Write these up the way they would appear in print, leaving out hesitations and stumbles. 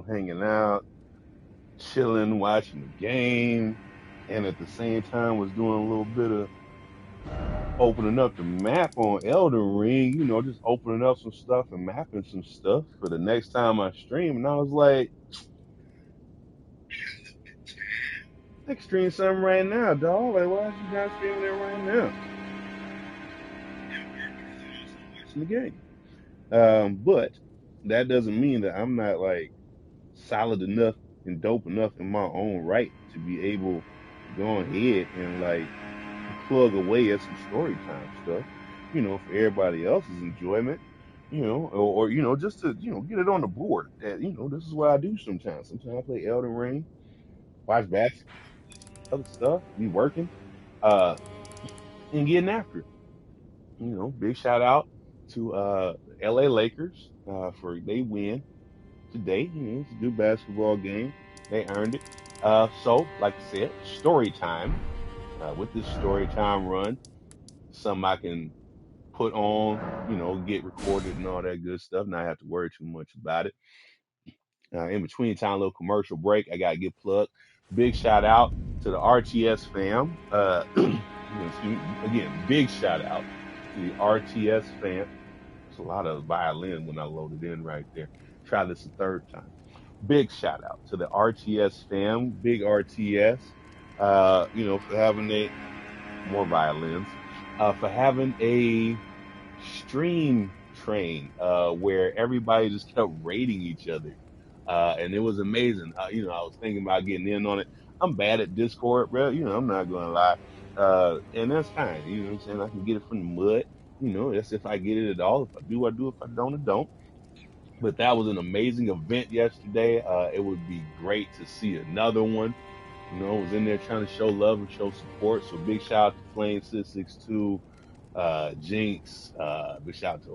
hanging out, chilling, watching the game, and at the same time was doing a little bit of opening up the map on Elden Ring, just opening up some stuff and mapping some stuff for the next time I stream. And I was like, I can stream something right now, dog. Like, why is you not streaming it right now? Watching the game. But that doesn't mean that I'm not like solid enough and dope enough in my own right to be able to go ahead and like plug away at some story time stuff, for everybody else's enjoyment, or just to, get it on the board that, this is what I do sometimes. Sometimes I play Elden Ring, watch basketball, other stuff, be working, uh, and getting after it. Big shout out to the LA Lakers for they win today. It's a good basketball game. They earned it. So, like I said, story time. With this story time run, something I can put on, get recorded and all that good stuff. Not have to worry too much about it. In between time, a little commercial break. I got to get plugged. Big shout out to the RTS fam. Excuse me. Again, big shout out to the RTS fam. It's a lot of violin when I loaded in right there. Try this a third time. Big shout out to the RTS fam, big RTS, for having more violins, for having a stream train, where everybody just kept rating each other. And it was amazing. I was thinking about getting in on it. I'm bad at Discord, bro. I'm not going to lie. And that's fine. You know what I'm saying? I can get it from the mud. That's if I get it at all. If I do, I do. If I don't, I don't. But that was an amazing event yesterday. It would be great to see another one. Was in there trying to show love and show support. So big shout out to Flame 662, Jinx. Big shout out to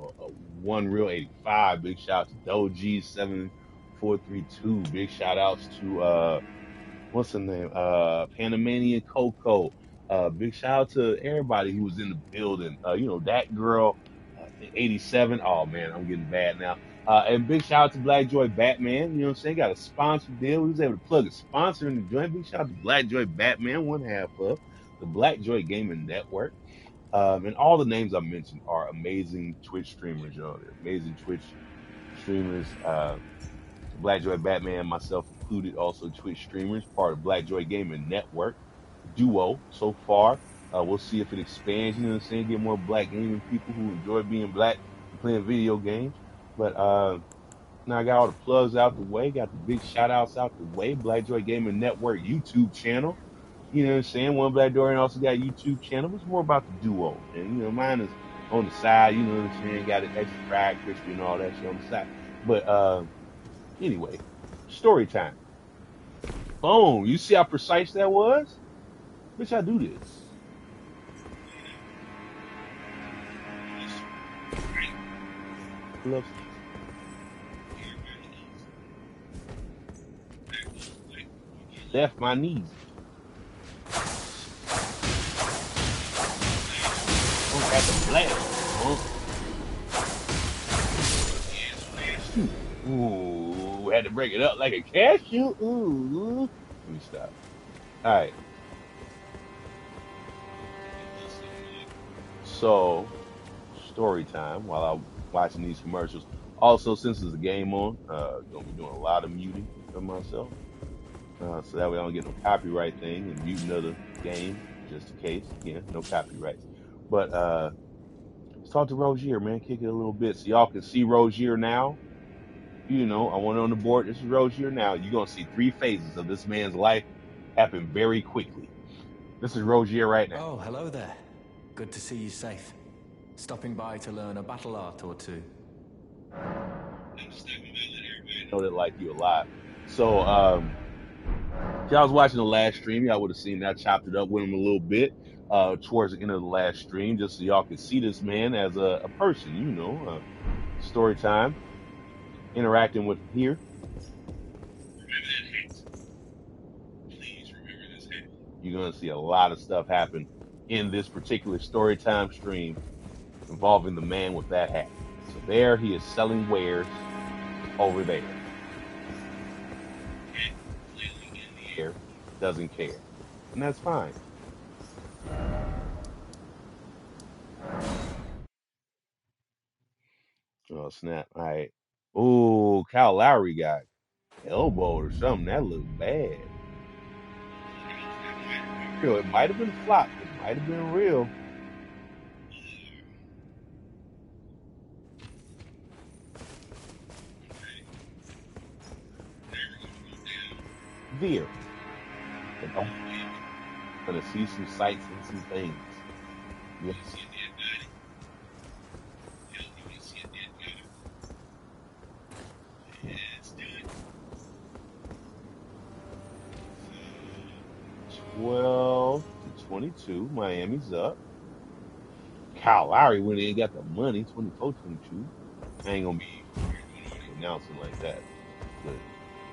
One Real 85. Big shout out to Doji 7432. Big shout outs to what's her name? Panamanian Coco. Big shout out to everybody who was in the building. That girl, 87. Oh man, I'm getting bad now. And big shout out to Black Joy Batman. You know what I'm saying? Got a sponsor deal. We was able to plug a sponsor in the joint. Big shout out to Black Joy Batman, one half of the Black Joy Gaming Network. And all the names I mentioned are amazing Twitch streamers, They're amazing Twitch streamers. Black Joy Batman, myself included, also Twitch streamers, part of Black Joy Gaming Network duo so far. We'll see if it expands, you know what I'm saying, get more black gaming people who enjoy being black and playing video games. But now I got all the plugs out the way, got the big shout outs out the way. Black Joy Gaming Network YouTube channel. You know what I'm saying? One Black Dorian also got a YouTube channel. It's more about the duo. And, mine is on the side, you know what I'm saying? Got an extra fried crispy and all that shit on the side. But anyway, story time. Boom. You see how precise that was? Bitch, I do this. Love left my knees. Oh, got the blast. Oh. Ooh, had to break it up like a cashew. Ooh. Let me stop. All right. So, story time while I'm watching these commercials. Also, since there's a game on, gonna be doing a lot of muting of myself. So that way I don't get no copyright thing and mute another game just in case. Again, no copyrights. But let's talk to Rogier, man. Kick it a little bit so y'all can see Rogier now. I want it on the board. This is Rogier now. You're gonna see 3 phases of this man's life happen very quickly. This is Rogier right now. Oh, hello there. Good to see you safe. Stopping by to learn a battle art or two. Know that like you alive. So if y'all was watching the last stream, y'all would have seen that I chopped it up with him a little bit towards the end of the last stream, just so y'all can see this man as a person, story time, interacting with him here. Remember that hat. Please remember this hat. You're going to see a lot of stuff happen in this particular story time stream involving the man with that hat. So there he is selling wares over there. doesn't care, and that's fine. Oh snap! All right. Oh, Kyle Lowry got elbowed or something. That looked bad. Real. It might have been a flop. It might have been real. Veer. And I'm gonna see some sights and some things. Yeah. 12-22. Miami's up. Kyle Lowry went in and got the money, 24-22. I ain't gonna be announcing like that, but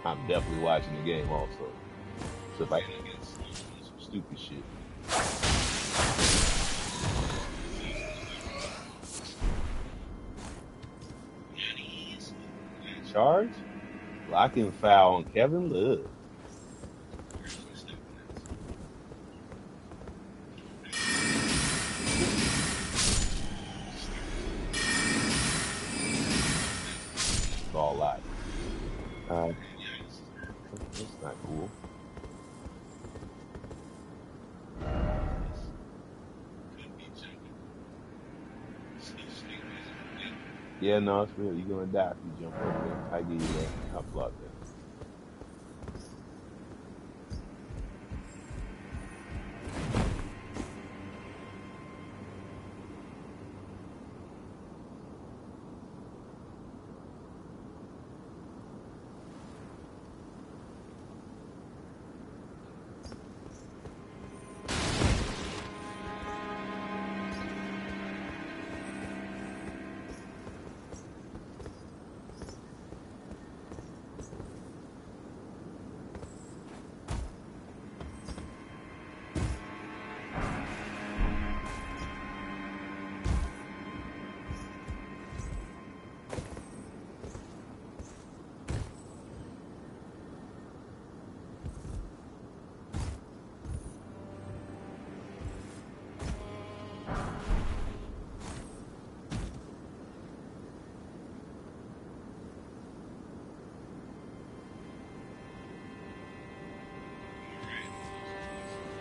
I'm definitely watching the game also. So if I get some stupid shit, charge, blocking foul on Kevin Love. All out. Uh, that's not cool. Yeah, no, it's real. You're gonna die if you jump over there. I give you that. I applaud that.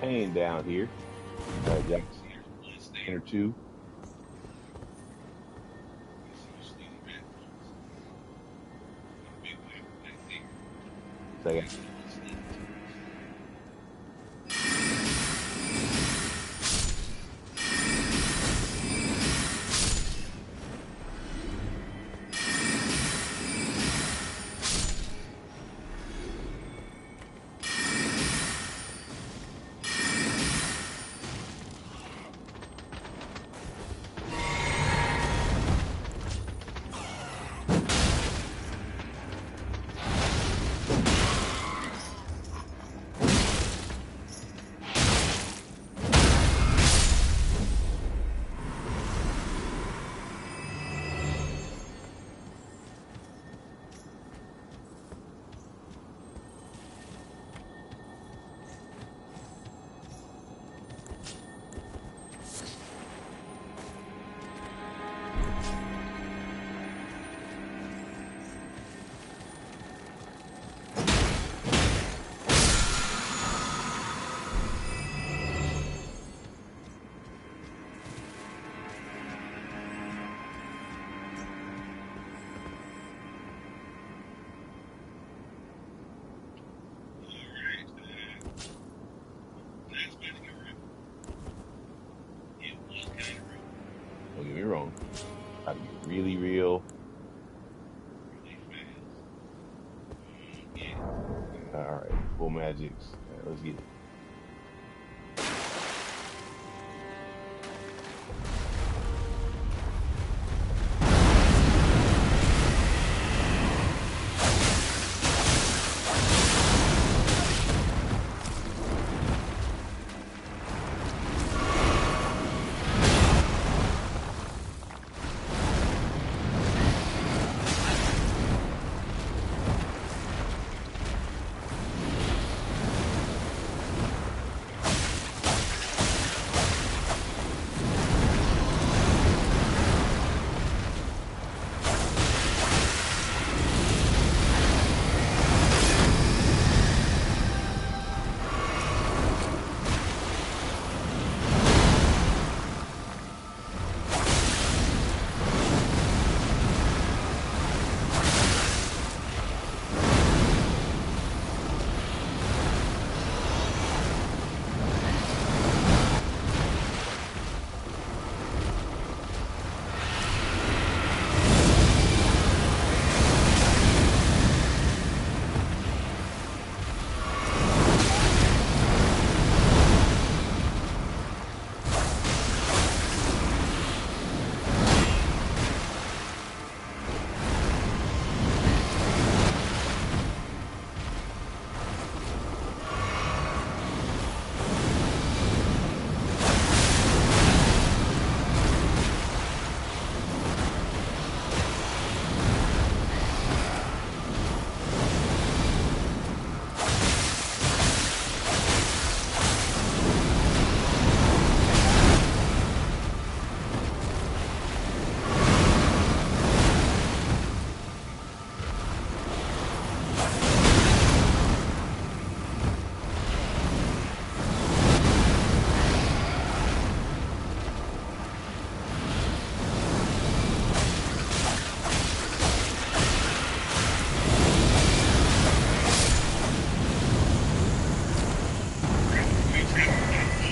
Pain down here. Jackson or two. So I got don't get me wrong. About to get really real. All right, full magics. All right, let's get it.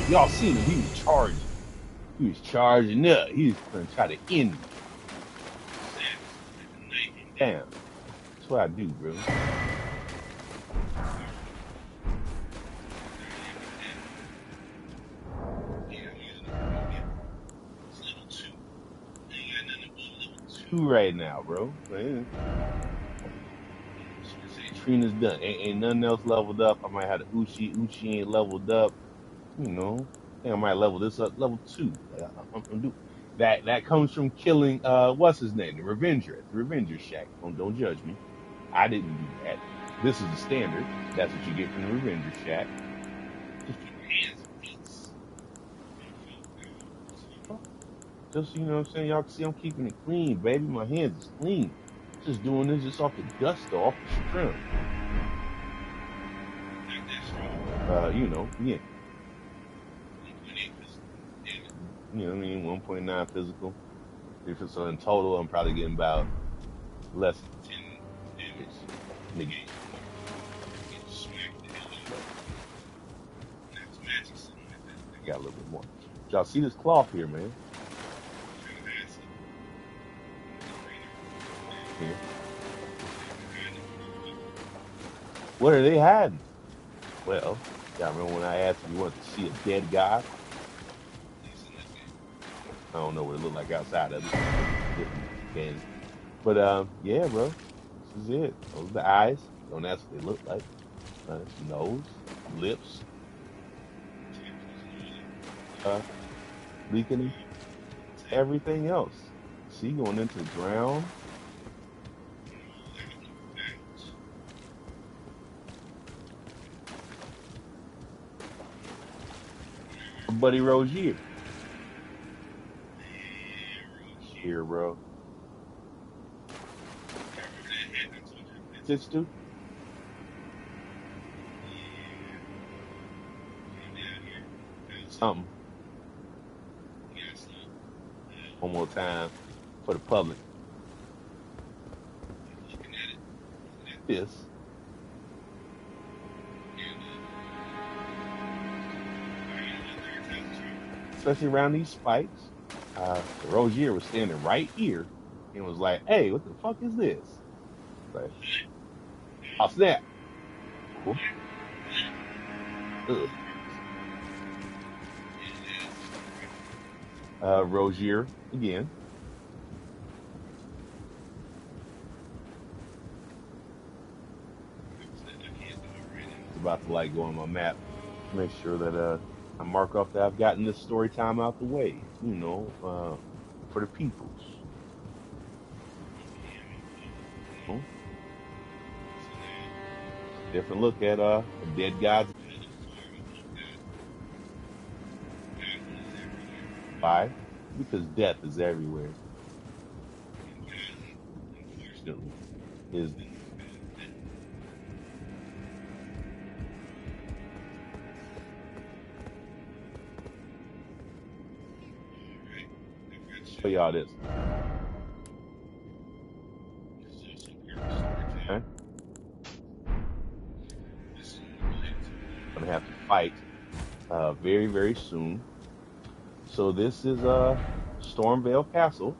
Y'all seen him? He was charging. He was charging up. He was gonna try to end me. Damn. That's what I do, bro. Two right now, bro. Man. Trina's done. Ain't nothing else leveled up. I might have the Uchi. Uchi ain't leveled up. You know, I think I might level this up, level 2. Like I'm do that. That comes from killing what's his name, the Revenger at the Revenger Shack. Don't judge me. I didn't do that. This is the standard. That's what you get from the Revenger Shack. Just keep your hands in peace. Just you know what I'm saying. Y'all can see I'm keeping it clean, baby. My hands is clean. Just doing this just off the gusto, off the strength. You know, yeah. You know what I mean? 1.9 physical. If it's in total, I'm probably getting about less than 10 damage negation. I got a little bit more. Y'all see this cloth here, man? Yeah. What are they hiding? Well, y'all remember when I asked if you wanted to see a dead guy? I don't know what it looked like outside of it. But yeah, bro. This is it. Those are the eyes. Don't ask what they look like. Nose, lips, leaking, everything else. See, going into the ground. Buddy Rozier. Here, bro. Just do. Something. One more time for the public. This. Especially around these spikes. Rozier was standing right here and was like, hey, what the fuck is this? Like, oh, snap. Ugh. Rozier again. It's about to like go on my map. Make sure that I mark off that I've gotten this story time out the way. You know, for the peoples. You know? Different look at a dead god's. Why? Because death is everywhere. Unfortunately, is show y'all this. Okay? Gonna have to fight very, very soon. So this is Stormvale Castle.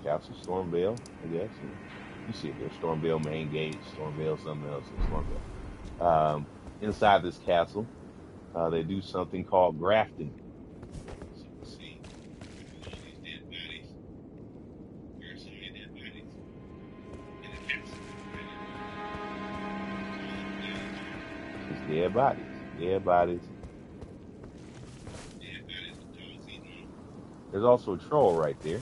Castle Stormvale, I guess. You see it there, Stormvale Main Gate, Stormvale something else, and Stormvale. Inside this castle, they do something called grafting. So you can see all these dead bodies. Where are some of your dead bodies? In the castle. It's dead bodies. Dead bodies. Dead bodies. There's also a troll right there.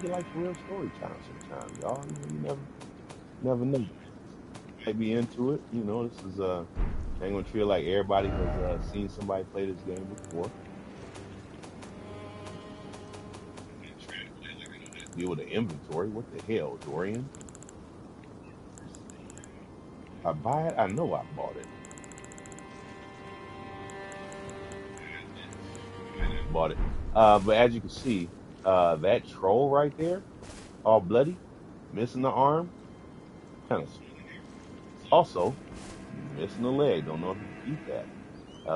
You like real story time sometimes, y'all. You never know. Might be into it. You know, this is ain't gonna feel like everybody has seen somebody play this game before. deal with the inventory. What the hell, Dorian? I buy it? I know I bought it. Bought it. But as you can see, that troll right there, all bloody, missing the arm, kind of also missing the leg. Don't know if he can keep that.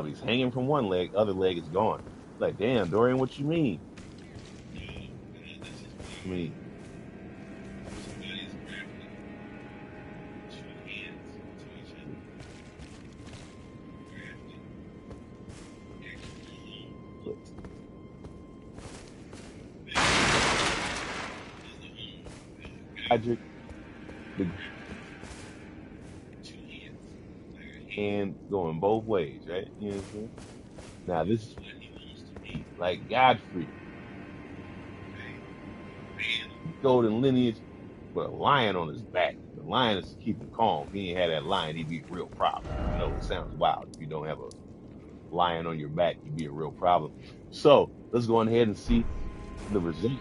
He's hanging from one leg, other leg is gone. Like, damn, Dorian, what you mean? I mean, Patrick, the hand going both ways, right? You know what I'm saying? Now this is what he wants to be, like Godfrey, golden lineage, with a lion on his back. The lion is to keep him calm. If he ain't had that lion, he'd be a real problem. I know it sounds wild. If you don't have a lion on your back, you'd be a real problem. So let's go on ahead and see the result.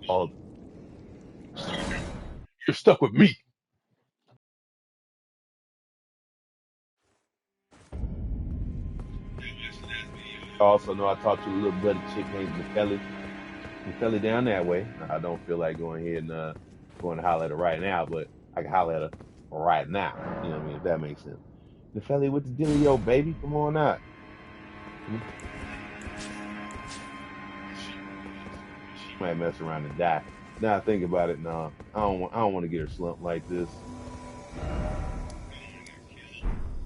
Oh, you're stuck with me. I also know I talked to a little buddy chick named Nefeli down that way. I don't feel like going ahead and going to holler at her right now, but I can holler at her right now. You know what I mean? If that makes sense. Nefeli, what the dealio, baby? Come on out. Hmm? She might mess around and die. Now I think about it, no, I don't want to get her slumped like this.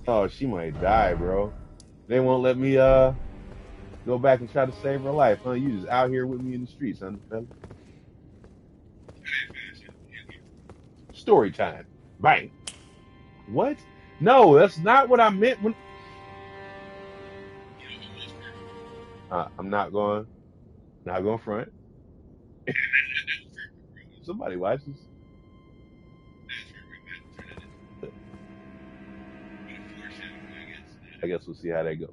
Oh, she might die, bro. They won't let me go back and try to save her life, huh? You just out here with me in the streets, huh, Nefeli? Story time. Bang. What? No, that's not what I meant when I'm not going front. Somebody watches. I guess we'll see how that goes.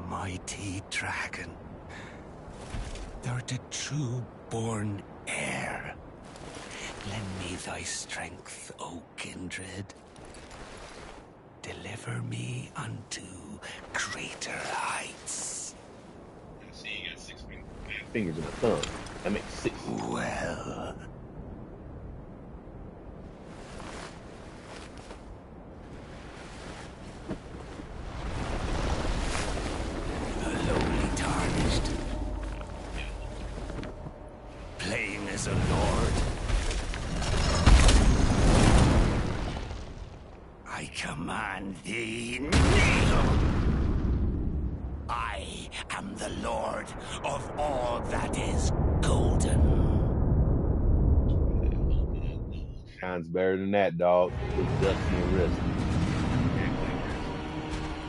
Mighty dragon, thou the true born heir. Lend me thy strength, O kindred. Deliver me unto greater heights. See, you got six fingers and a thumb. That makes six. Well, lowly tarnished, plain as a lord. I command thee, kneel! I am the lord of all that is golden. Shines better than that, dog. Look dusty and rusty.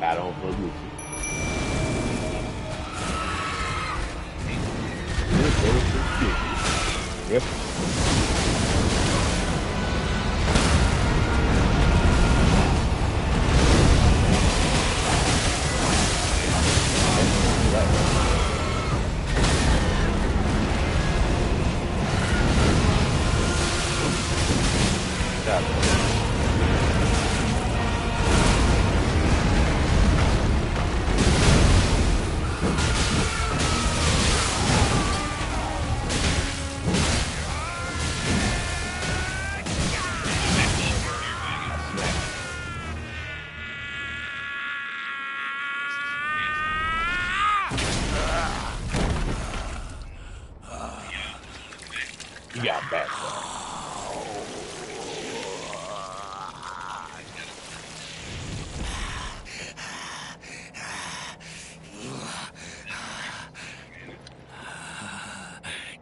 I don't fuck with you. Yep. You got back though.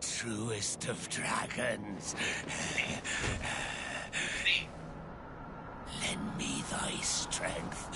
Truest of dragons, lend me thy strength.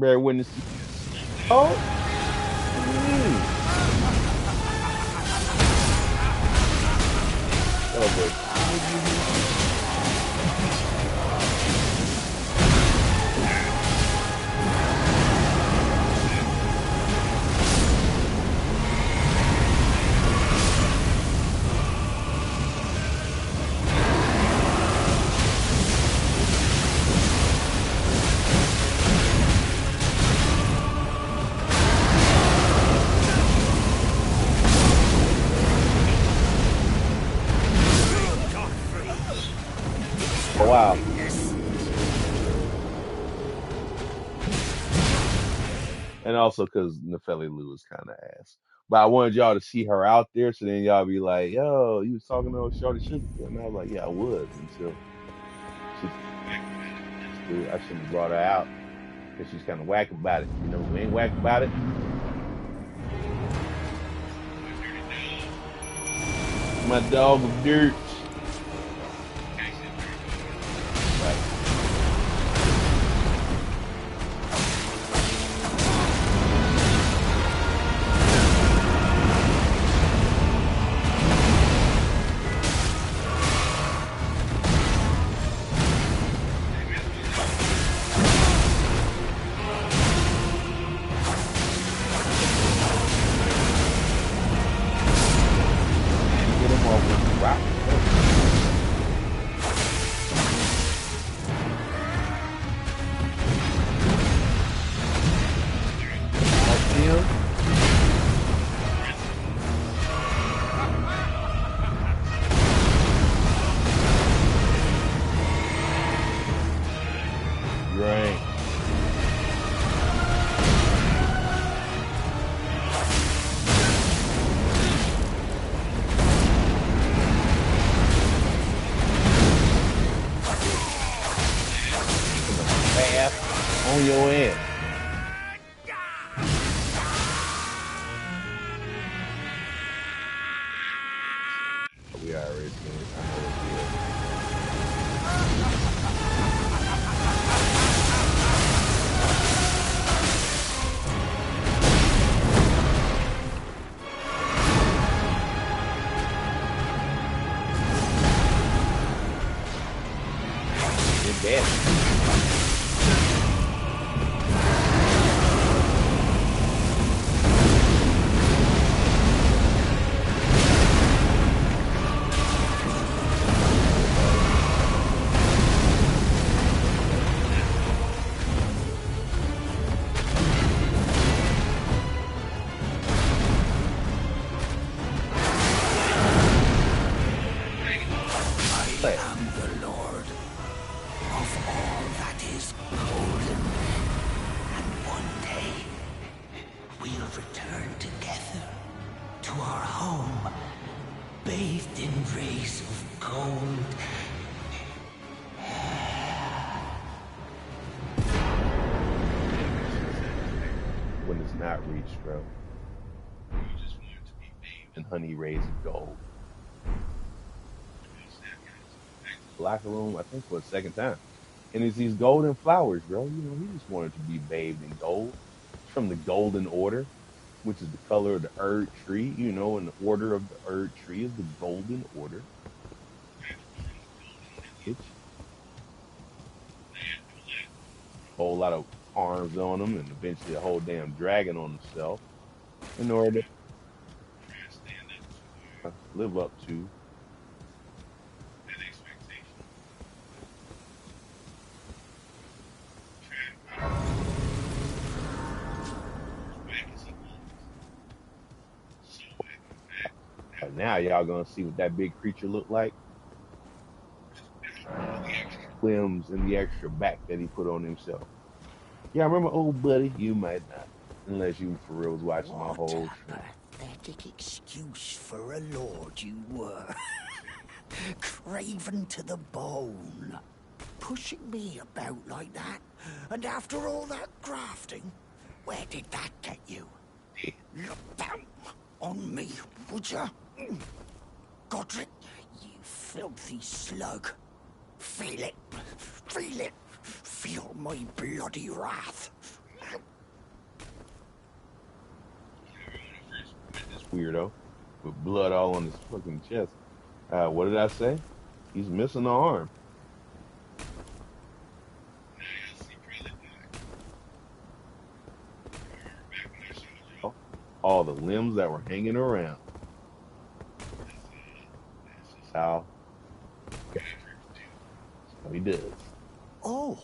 bear witness. Oh, mm. That was a oh, wow. And also because Nefeli Lou is kind of ass. But I wanted y'all to see her out there, so then y'all be like, "Yo, you was talking to Shorty Sugar," and I was like, "Yeah, I was," until she told me whack about it. I shouldn't have brought her out because she's kind of whack about it. You know who ain't whack about it? My dog of dirt. Right. Get him off with the rock. That's him. Right. Fast on your end. We already seen it. I know what it is. It's bad. I am the Lord of all that is golden. And one day, we'll return together to our home, bathed in rays of gold. When it's not reached, bro. You just want it to be bathed in honey rays of gold. Back to the locker room, I think for a second time. And it's these golden flowers, bro. You know, he just wanted to be bathed in gold. It's from the golden order, which is the color of the Erd tree, you know, and the order of the Erd tree is the golden order. From the golden lineage. Whole lot of arms on him and eventually a whole damn dragon on himself in order to try and stand up to, live up to that expectation. Try to be as whack as he was. So whack, in fact. Now y'all gonna see what that big creature looked like without all the extra limbs and the extra back that he put on himself. Yeah, I remember old buddy. You might not, unless you for real was watching my What whole a stream. pathetic excuse for a lord you were. Craven to the bone. Pushing me about like that. And after all that grafting, where did that get you? Look down on me, would ya? Godric, you filthy slug. Feel it. Feel it. Feel my bloody wrath. weirdo with blood all on his fucking chest. What did I say? He's missing an arm. All the limbs that were hanging around. That's just how he does. Oh,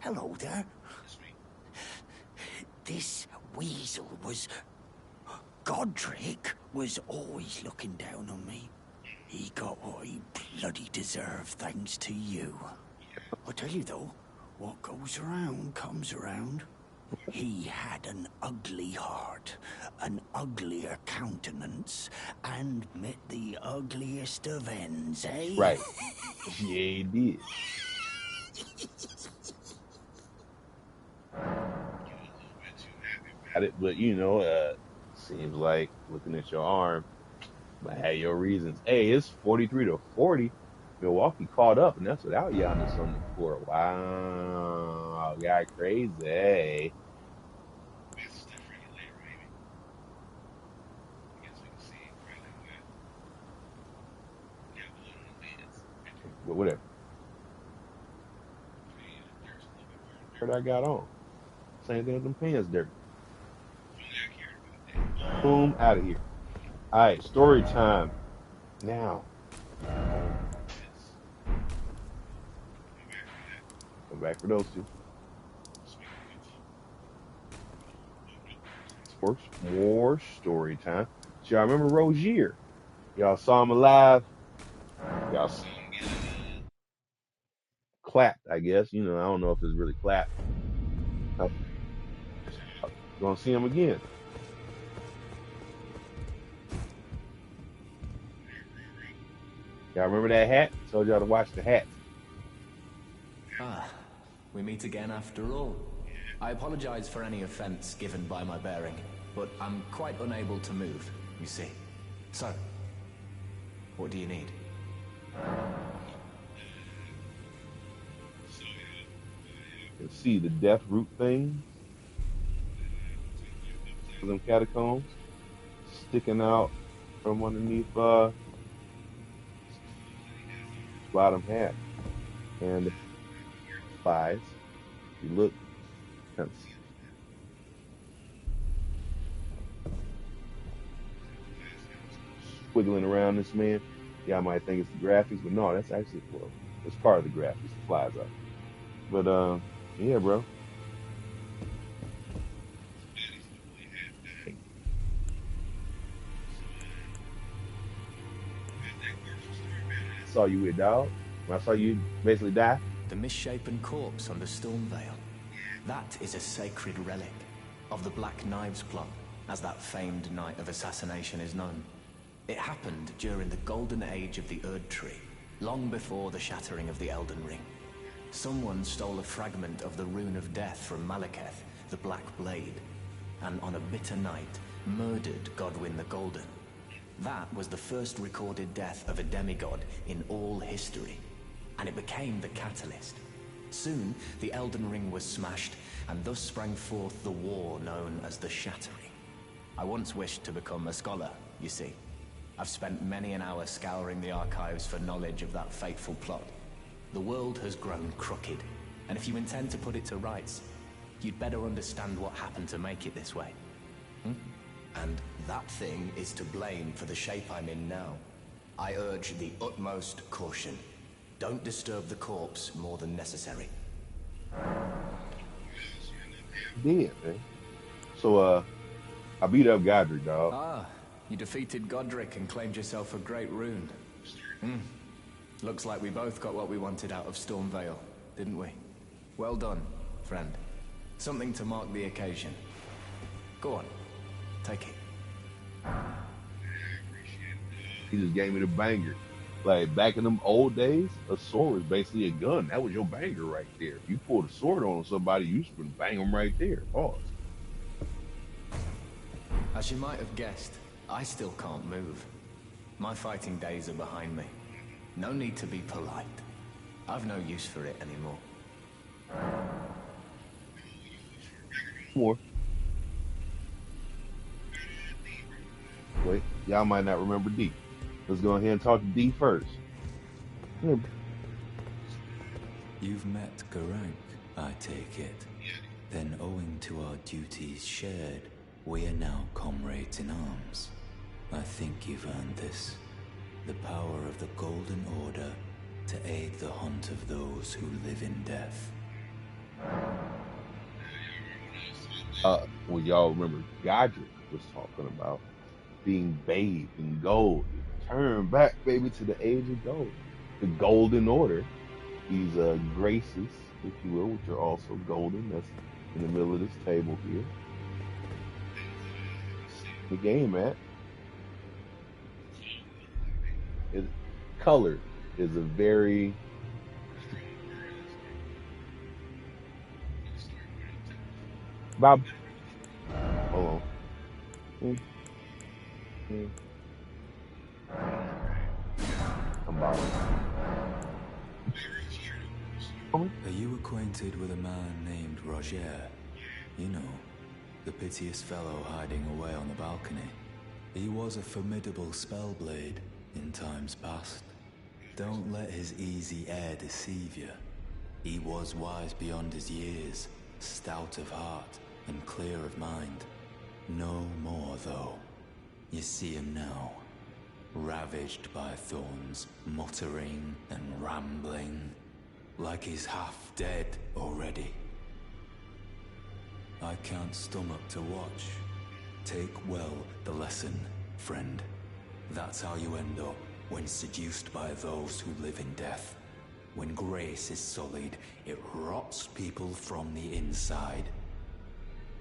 hello there. This weasel was... Godric was always looking down on me. He got what he bloody deserved thanks to you. I tell you though, what goes around comes around. He had an ugly heart, an uglier countenance, and met the ugliest of ends, eh? Right. Yeah, he did. At it, but you know, seems like looking at your arm, might have your reasons. Hey, it's 43-40. Milwaukee caught up, and that's without Giannis on the court. Wow, got crazy. But whatever. What I got on. Same thing with them pants dirty. Boom, out of here. All right, story time. Now, come back for those two. More story time. So y'all remember Rozier? Y'all saw him alive. Y'all saw him get clapped, I guess. You know, I don't know if it's really clapped. Gonna see him again. Y'all remember that hat? Told y'all to watch the hats. Ah, we meet again after all. I apologize for any offense given by my bearing, but I'm quite unable to move, you see. So, what do you need? You can see the death root thing. Them catacombs sticking out from underneath bottom half. And flies. If you look, kind of squiggling around this man. Y'all might think it's the graphics, but no, that's actually, well, it's part of the graphics. The flies are. But yeah, bro. I saw you with dog. When I saw you basically die. The misshapen corpse under Stormvale. That is a sacred relic of the Black Knives plot, as that famed night of assassination is known. It happened during the golden age of the Erd Tree, long before the shattering of the Elden Ring. Someone stole a fragment of the Rune of Death from Malekith, the Black Blade, and on a bitter night, murdered Godwyn the Golden. That was the first recorded death of a demigod in all history, and it became the catalyst. Soon, the Elden Ring was smashed, and thus sprang forth the war known as the Shattering. I once wished to become a scholar, you see. I've spent many an hour scouring the archives for knowledge of that fateful plot. The world has grown crooked, and if you intend to put it to rights, you'd better understand what happened to make it this way. And that thing is to blame for the shape I'm in now. I urge the utmost caution. Don't disturb the corpse more than necessary. Yeah, man. So, I beat up Godric, dog. Ah, you defeated Godric and claimed yourself a great rune. Looks like we both got what we wanted out of Stormvale, didn't we? Well done, friend. Something to mark the occasion. Go on, take it. He just gave me the banger. Like, back in them old days, a sword was basically a gun. That was your banger right there. If you pulled a sword on somebody, you should bang them right there. Pause. As you might have guessed, I still can't move. My fighting days are behind me. No need to be polite. I've no use for it anymore. More. Wait, y'all might not remember D. Let's go ahead and talk to D first. Yeah, You've met Garank, I take it. Then owing to our duties shared, we are now comrades in arms. I think you've earned this. The power of the Golden Order to aid the hunt of those who live in death. well, y'all remember Godric was talking about being bathed in gold. Turn back, baby, to the age of gold. The Golden Order. These graces, if you will, which are also golden. That's in the middle of this table here. The game, man. It, color is a very Bob. Hold on. Mm, mm, I'm bobbing. Are you acquainted with a man named Roger? You know, the piteous fellow hiding away on the balcony. He was a formidable spellblade in times past. Don't let his easy air deceive you. He was wise beyond his years, stout of heart and clear of mind. No more, though. You see him now, ravaged by thorns, muttering and rambling, like he's half dead already. I can't stomach to watch. Take well the lesson, friend. That's how you end up when seduced by those who live in death. When grace is sullied, it rots people from the inside.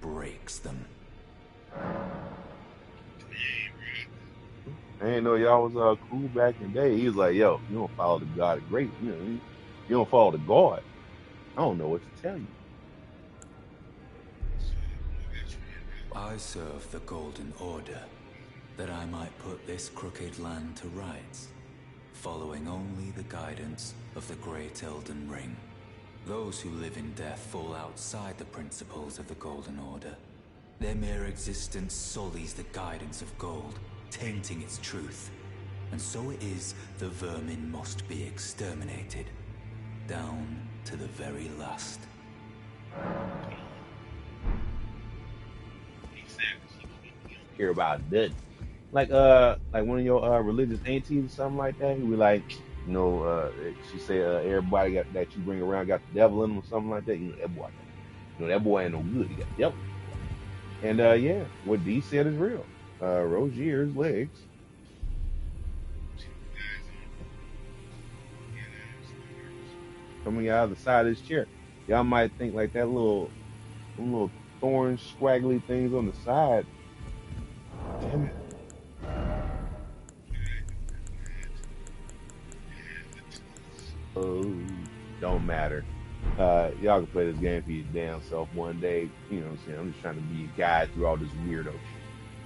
Breaks them. I didn't know y'all was cool back in the day. He was like, yo, you don't follow the God of grace. You don't follow the God. I don't know what to tell you. I serve the Golden Order, that I might put this crooked land to rights, following only the guidance of the Great Elden Ring. Those who live in death fall outside the principles of the Golden Order. Their mere existence sullies the guidance of gold, tainting its truth. And so it is the vermin must be exterminated, down to the very last. Care about nothing. Like one of your religious aunties or something like that. Who be like, she say everybody got that you bring around got the devil in them or something like that. That boy ain't no good. He got the devil. And yeah, what D said is real. Rozier's legs. Coming out of the side of his chair. Y'all might think like that them little thorn scraggly things on the side. Damn it. Oh, don't matter. Y'all can play this game for your damn self one day. You know what I'm saying? I'm just trying to be a guide through all this weirdo shit.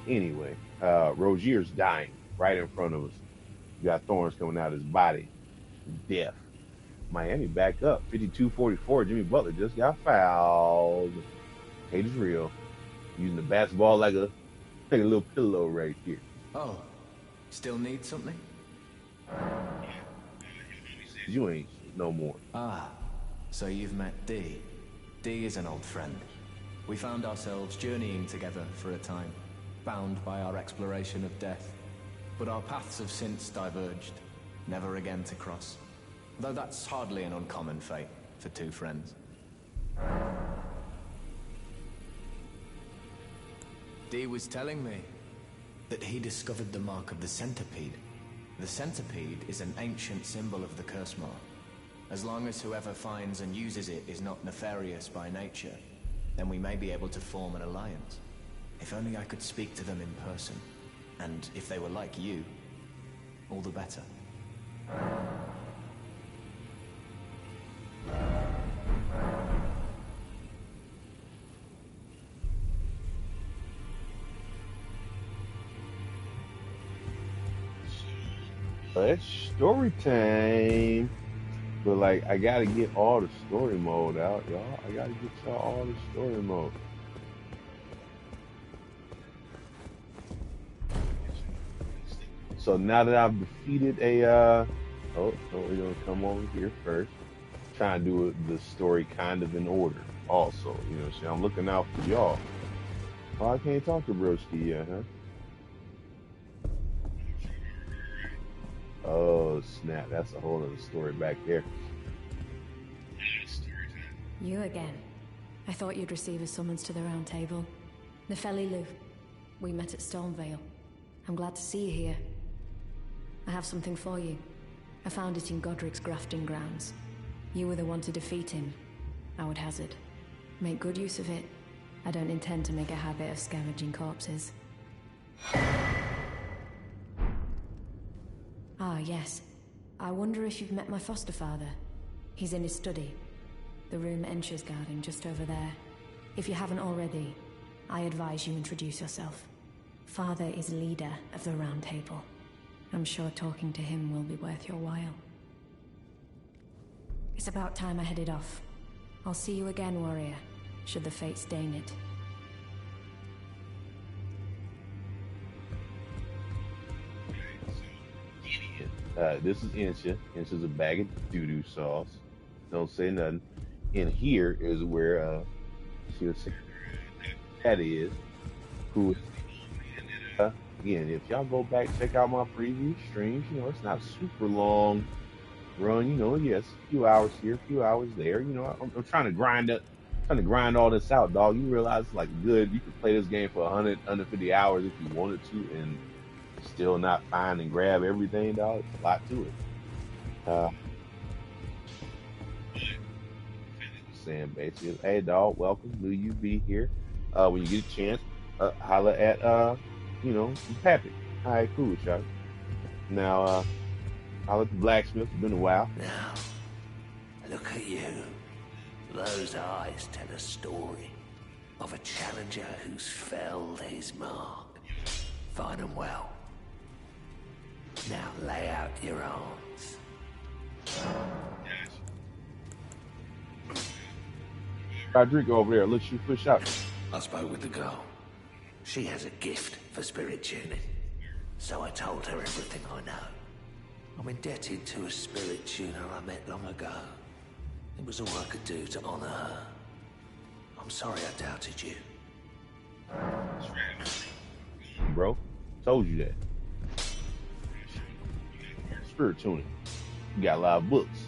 Anyway, Rozier's dying right in front of us. You got thorns coming out of his body. Death. Miami back up. 52-44. Jimmy Butler just got fouled. Hate is real. Using the basketball like a little pillow right here. Oh, still need something? You ain't no more. Ah, so you've met D. D is an old friend. We found ourselves journeying together for a time, bound by our exploration of death. But our paths have since diverged, never again to cross. Though that's hardly an uncommon fate for two friends. D was telling me that he discovered the mark of the centipede. The centipede is an ancient symbol of the curse mark. As long as whoever finds and uses it is not nefarious by nature, then we may be able to form an alliance. If only I could speak to them in person. And if they were like you, all the better. It's story time. But like, I gotta get all the story mode out, y'all. I gotta get y'all all the story mode. So now that I've defeated a, so we're gonna come over here first. Try and do the story kind of in order. Also, see, I'm looking out for y'all. Oh, I can't talk to Broski yet, huh? Oh snap! That's a whole other story back there. You again. I thought you'd receive a summons to the round table. Nefeli Lu. We met at Stormvale. I'm glad to see you here. I have something for you. I found it in Godric's grafting grounds. You were the one to defeat him, I would hazard. Make good use of it. I don't intend to make a habit of scavenging corpses. Ah, yes. I wonder if you've met my foster father. He's in his study. The room Ensha's guarding just over there. If you haven't already, I advise you introduce yourself. Father is leader of the Round Table. I'm sure talking to him will be worth your while. It's about time I headed off. I'll see you again, warrior, should the fates deign it. This is Ensha. Ensha's a bag of doo-doo sauce. Don't say nothing. And here is where she was saying that is who is again, if y'all go back, check out my previous streams, it's not a super long run, yes, a few hours here, a few hours there, I'm trying to grind all this out, dog. You realize like good, you could play this game for 100, 150 hours if you wanted to and still not find and grab everything, dog. It's a lot to it. Saying basically, hey dog, welcome, knew you be here. When you get a chance, holla at Pappy. Alright, cool, shot. Now holla at the blacksmith, it's been a while. Now, look at you. Those eyes tell a story of a challenger who's felled his mark. Fine and well. Now lay out your arms. Rodrigo over there, lets you push out. I spoke with the girl. She has a gift for spirit tuning. So I told her everything I know. I'm indebted to a spirit tuner I met long ago. It was all I could do to honor her. I'm sorry I doubted you. Bro, told you that. Spirit tuning. You got a lot of books.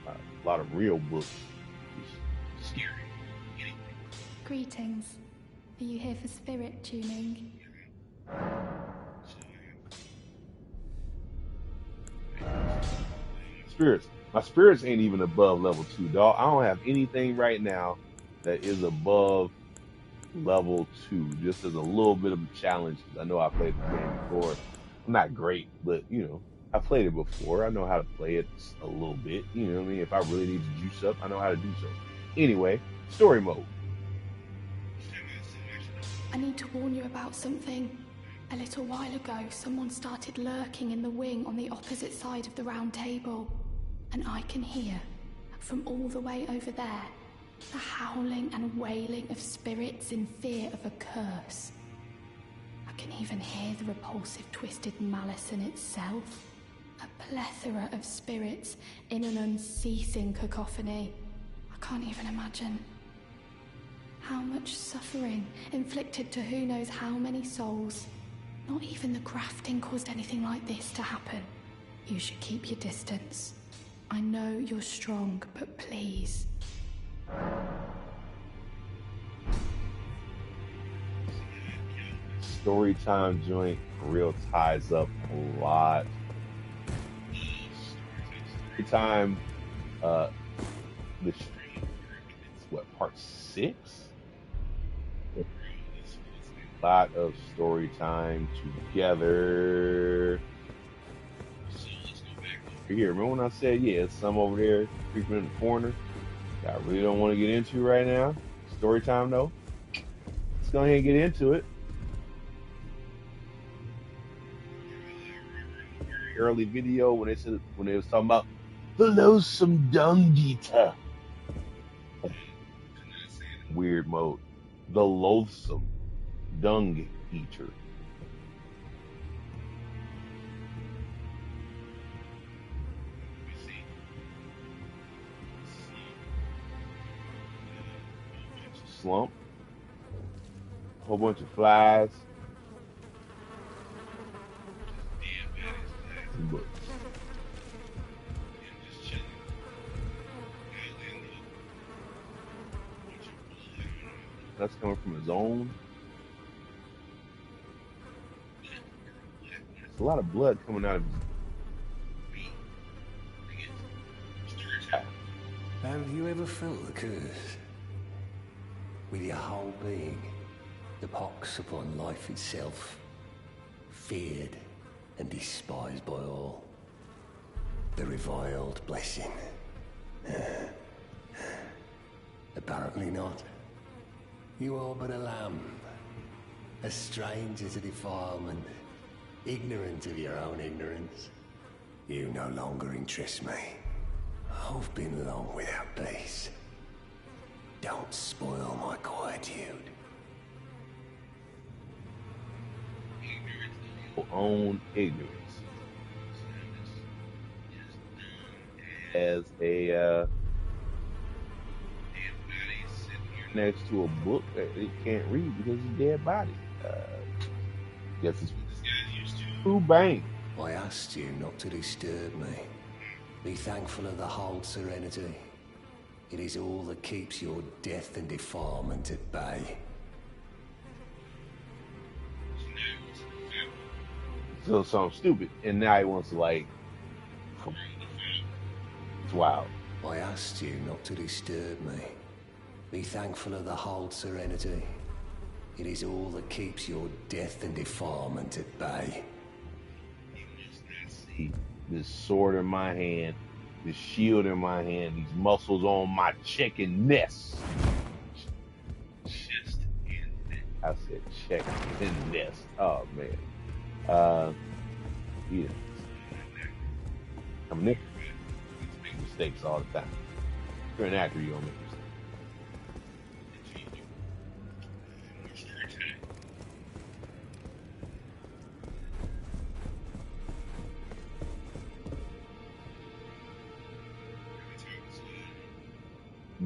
A lot of real books. It's scary. Greetings. Are you here for spirit tuning? Spirits. My spirits ain't even above level 2, dog. I don't have anything right now that is above level 2. Just as a little bit of a challenge. I know I played the game before. I'm not great, but I played it before. I know how to play it a little bit. You know what I mean? If I really need to juice up, I know how to do so. Anyway, story mode. I need to warn you about something. A little while ago, someone started lurking in the wing on the opposite side of the round table. And I can hear, from all the way over there, the howling and wailing of spirits in fear of a curse. I can even hear the repulsive twisted malice in itself. A plethora of spirits in an unceasing cacophony. I can't even imagine. How much suffering inflicted to who knows how many souls. Not even the grafting caused anything like this to happen. You should keep your distance. I know you're strong, but please. Storytime joint real ties up a lot. Storytime, the stream, it's what, part 6? A lot of story time together. So let's go back over here. Remember when I said, yeah, it's some over there creeping in the corner that I really don't want to get into right now? Story time though. Let's go ahead and get into it. Early video when they was talking about the loathsome dung eater. Weird mode. The loathsome dung eater. slump. A whole bunch of flies. And books. That's coming from his own. There's a lot of blood coming out of his. Have you ever felt the curse? With your whole being, the pox upon life itself, feared and despised by all. The reviled blessing. Apparently not. You are but a lamb, a stranger to defilement, ignorant of your own ignorance. You no longer interest me. I've been long without peace. Don't spoil my quietude. Your own ignorance. As a next to a book that it can't read because it's a dead body. Guess it's what this guy's used to. Who bang? I asked you not to disturb me. Be thankful of the whole serenity. It is all that keeps your death and defilement at bay. So something stupid, and now he wants to like. It's wild. I asked you not to disturb me. Be thankful of the whole serenity. It is all that keeps your death and defilement at bay. He must not see this sword in my hand, this shield in my hand, these muscles on my chicken nest. Chest and nest. I said chicken and nest. Oh man. Yeah. I'm Nick. Make mistakes all the time. If you're an actor, you don't make mistakes.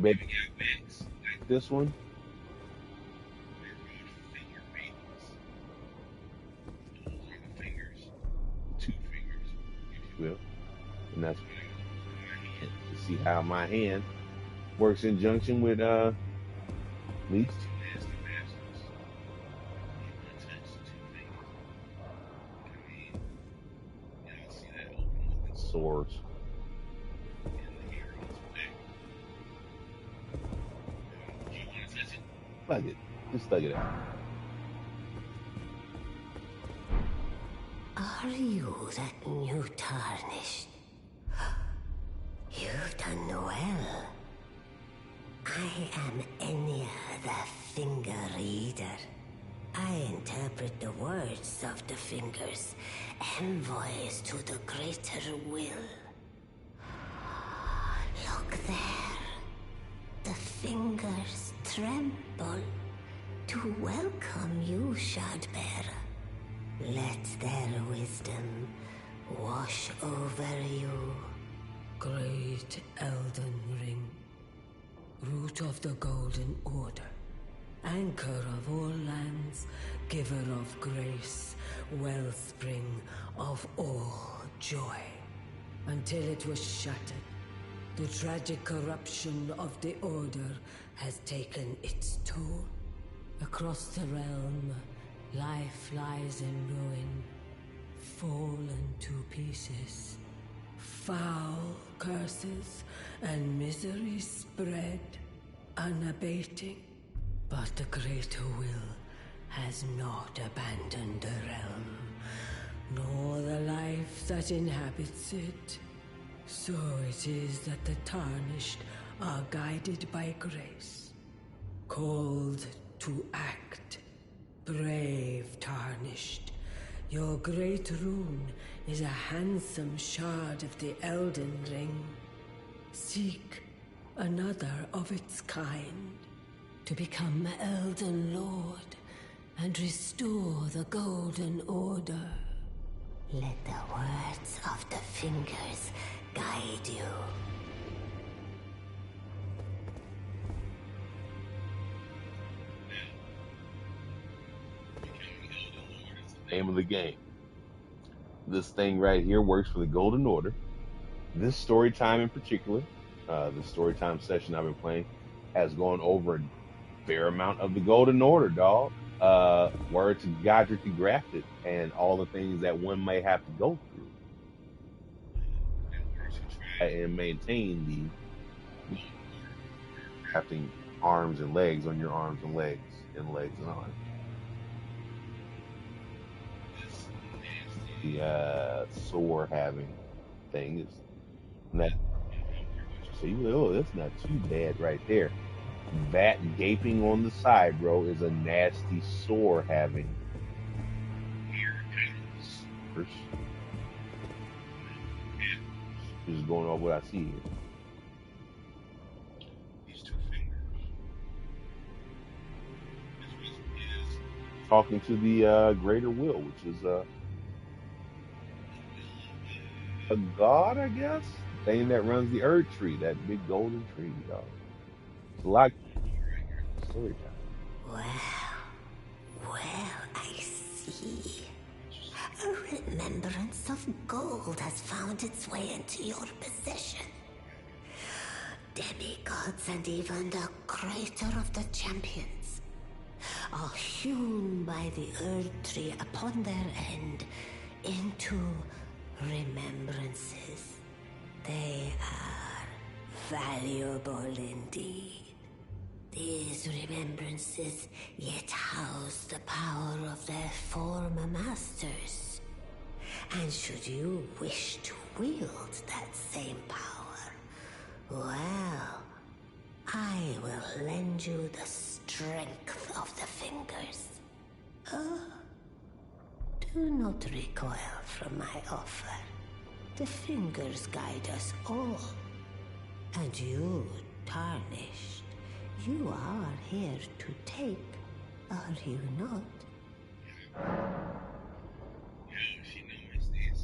Baby got backs like this one. They're called finger babies. Those are the fingers, the two fingers, if you will. And that's what I use my hand to see how my hand works in junction with these two nasty bastards. You want to touch the two fingers. Come in. Y'all see that open looking swords. Fuck it. Just thug it out. Are you that new tarnished? You've done well. I am Enya the Finger Reader. I interpret the words of the fingers, envoys to the greater will. Look there. The fingers tremble to welcome you, Shardbearer. Let their wisdom wash over you. Great Elden Ring, root of the Golden Order, anchor of all lands, giver of grace, wellspring of all joy. Until it was shattered, the tragic corruption of the Order has taken its toll. Across the realm, life lies in ruin, fallen to pieces. Foul curses and misery spread, unabating. But the greater will has not abandoned the realm, nor the life that inhabits it. So it is that the Tarnished are guided by grace, called to act. Brave Tarnished, your great rune is a handsome shard of the Elden Ring. Seek another of its kind, to become Elden Lord and restore the Golden Order. Let the words of the fingers guide you. Name of the game. This thing right here works for the Golden Order. This story time in particular, the story time session I've been playing, has gone over a fair amount of the Golden Order, dog. Word to Godric the Grafted and all the things that one may have to go through and maintain the crafting arms and legs on your arms and legs and legs and arms. The sore having thing is that, so you know, that's not too bad right there. That gaping on the side, bro, is a nasty sore having. Just going off what I see here. These two fingers. Is talking to the greater will, which is a god, I guess. Thing that runs the Earth tree, that big golden tree, dog. It's a lot. Story time. Well, I see. A remembrance of gold has found its way into your possession. Demigods and even the creator of the champions are hewn by the Earth tree upon their end into remembrances. They are valuable indeed. These remembrances yet house the power of their former masters. And should you wish to wield that same power, well, I will lend you the strength of the fingers. Do not recoil from my offer. The fingers guide us all. And you, Tarnished, you are here to take, are you not?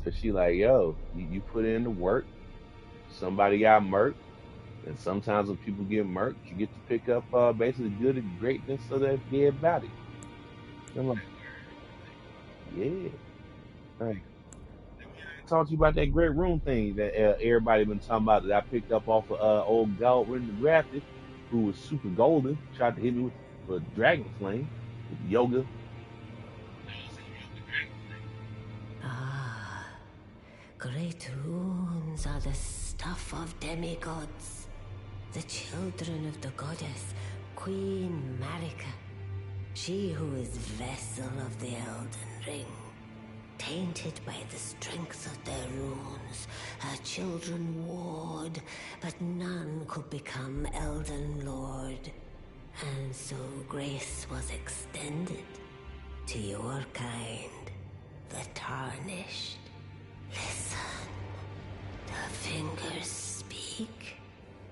So she like, yo, you put in the work. Somebody got murked. And sometimes when people get murked, you get to pick up basically good and greatness of that dead body. I'm like, yeah. Right. I talked to you about that great room thing that everybody been talking about that I picked up off of old Goldwyn the Grafted, who was super golden, tried to hit me with a dragon flame, with yoga. Great runes are the stuff of demigods, the children of the goddess, Queen Marika, she who is vessel of the Elden Ring. Tainted by the strength of their runes, her children warred, but none could become Elden Lord. And so grace was extended to your kind, the Tarnished. Listen, the fingers speak.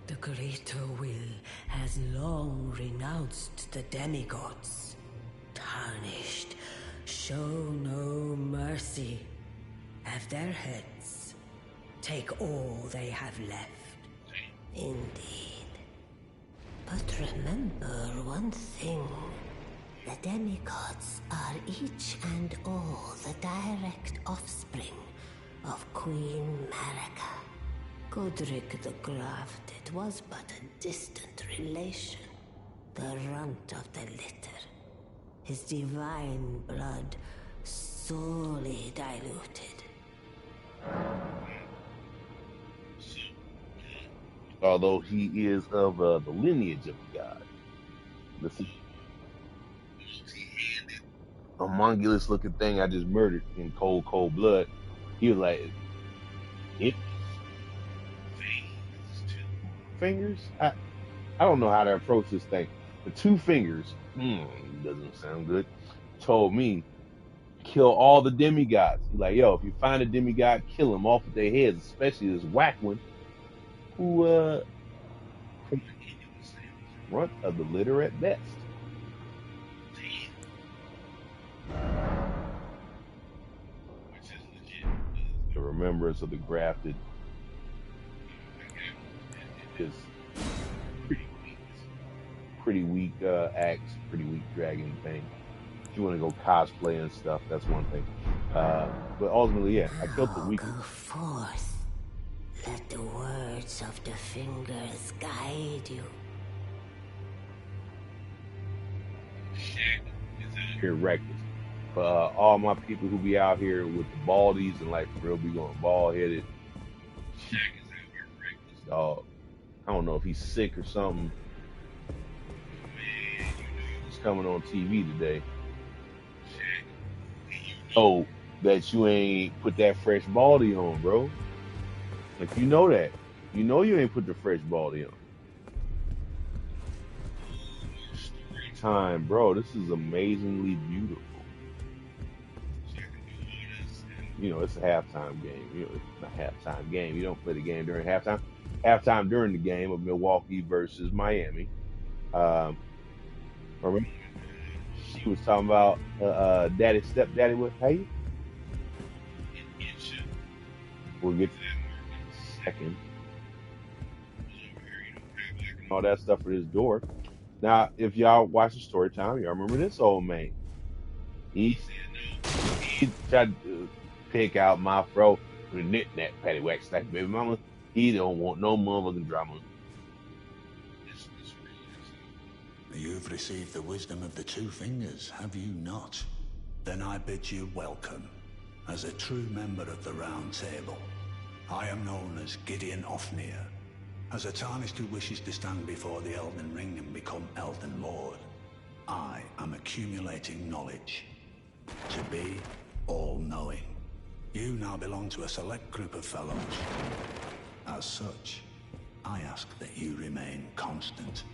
The greater will has long renounced the demigods. Tarnished, show no mercy. Have their heads. Take all they have left. Indeed. But remember one thing. The demigods are each and all the direct offspring of Queen Marika. Godric the Grafted was but a distant relation, the runt of the litter. His divine blood sorely diluted. Although he is of the lineage of the god. This is a mongulous looking thing I just murdered in cold blood. He was like, it fingers? I don't know how to approach this thing. The two fingers, doesn't sound good. Told me, kill all the demigods. He's like, yo, if you find a demigod, kill them off with their heads, especially this whack one who runt of the litter at best. The remembrance of the grafted is pretty weak axe, pretty weak dragon thing. If you want to go cosplay and stuff, that's one thing. But ultimately, yeah, I killed the Now weakest. go forth. Let the words of the fingers guide you. Here reckless. For all my people who be out here with the baldies and like for real be going bald headed, Shaq is out here reckless, dog. I don't know if he's sick or something. Man, you knew he was coming on TV today. Shaq, you know that you ain't put that fresh baldy on, bro. Like you know that. You know you ain't put the fresh baldy on. Story time, bro. This is amazingly beautiful. You know, it's a halftime game. You know, it's not a halftime game. You don't play the game during halftime. Halftime during the game of Milwaukee versus Miami. Remember she was talking about daddy, stepdaddy. What? Hey, we'll get to that in a second. All that stuff for this door. Now, if y'all watch the story time, y'all remember this old man. He said no. He tried to pick out my fro with a knit net patty wax like baby mama. He don't want no motherfucking drama. You've received the wisdom of the two fingers, have you not? Then I bid you welcome. As a true member of the Round Table, I am known as Gideon Ofnir. As a Tarnished who wishes to stand before the Elden Ring and become Elden Lord, I am accumulating knowledge. To be all-knowing. You now belong to a select group of fellows. As such, I ask that you remain constant.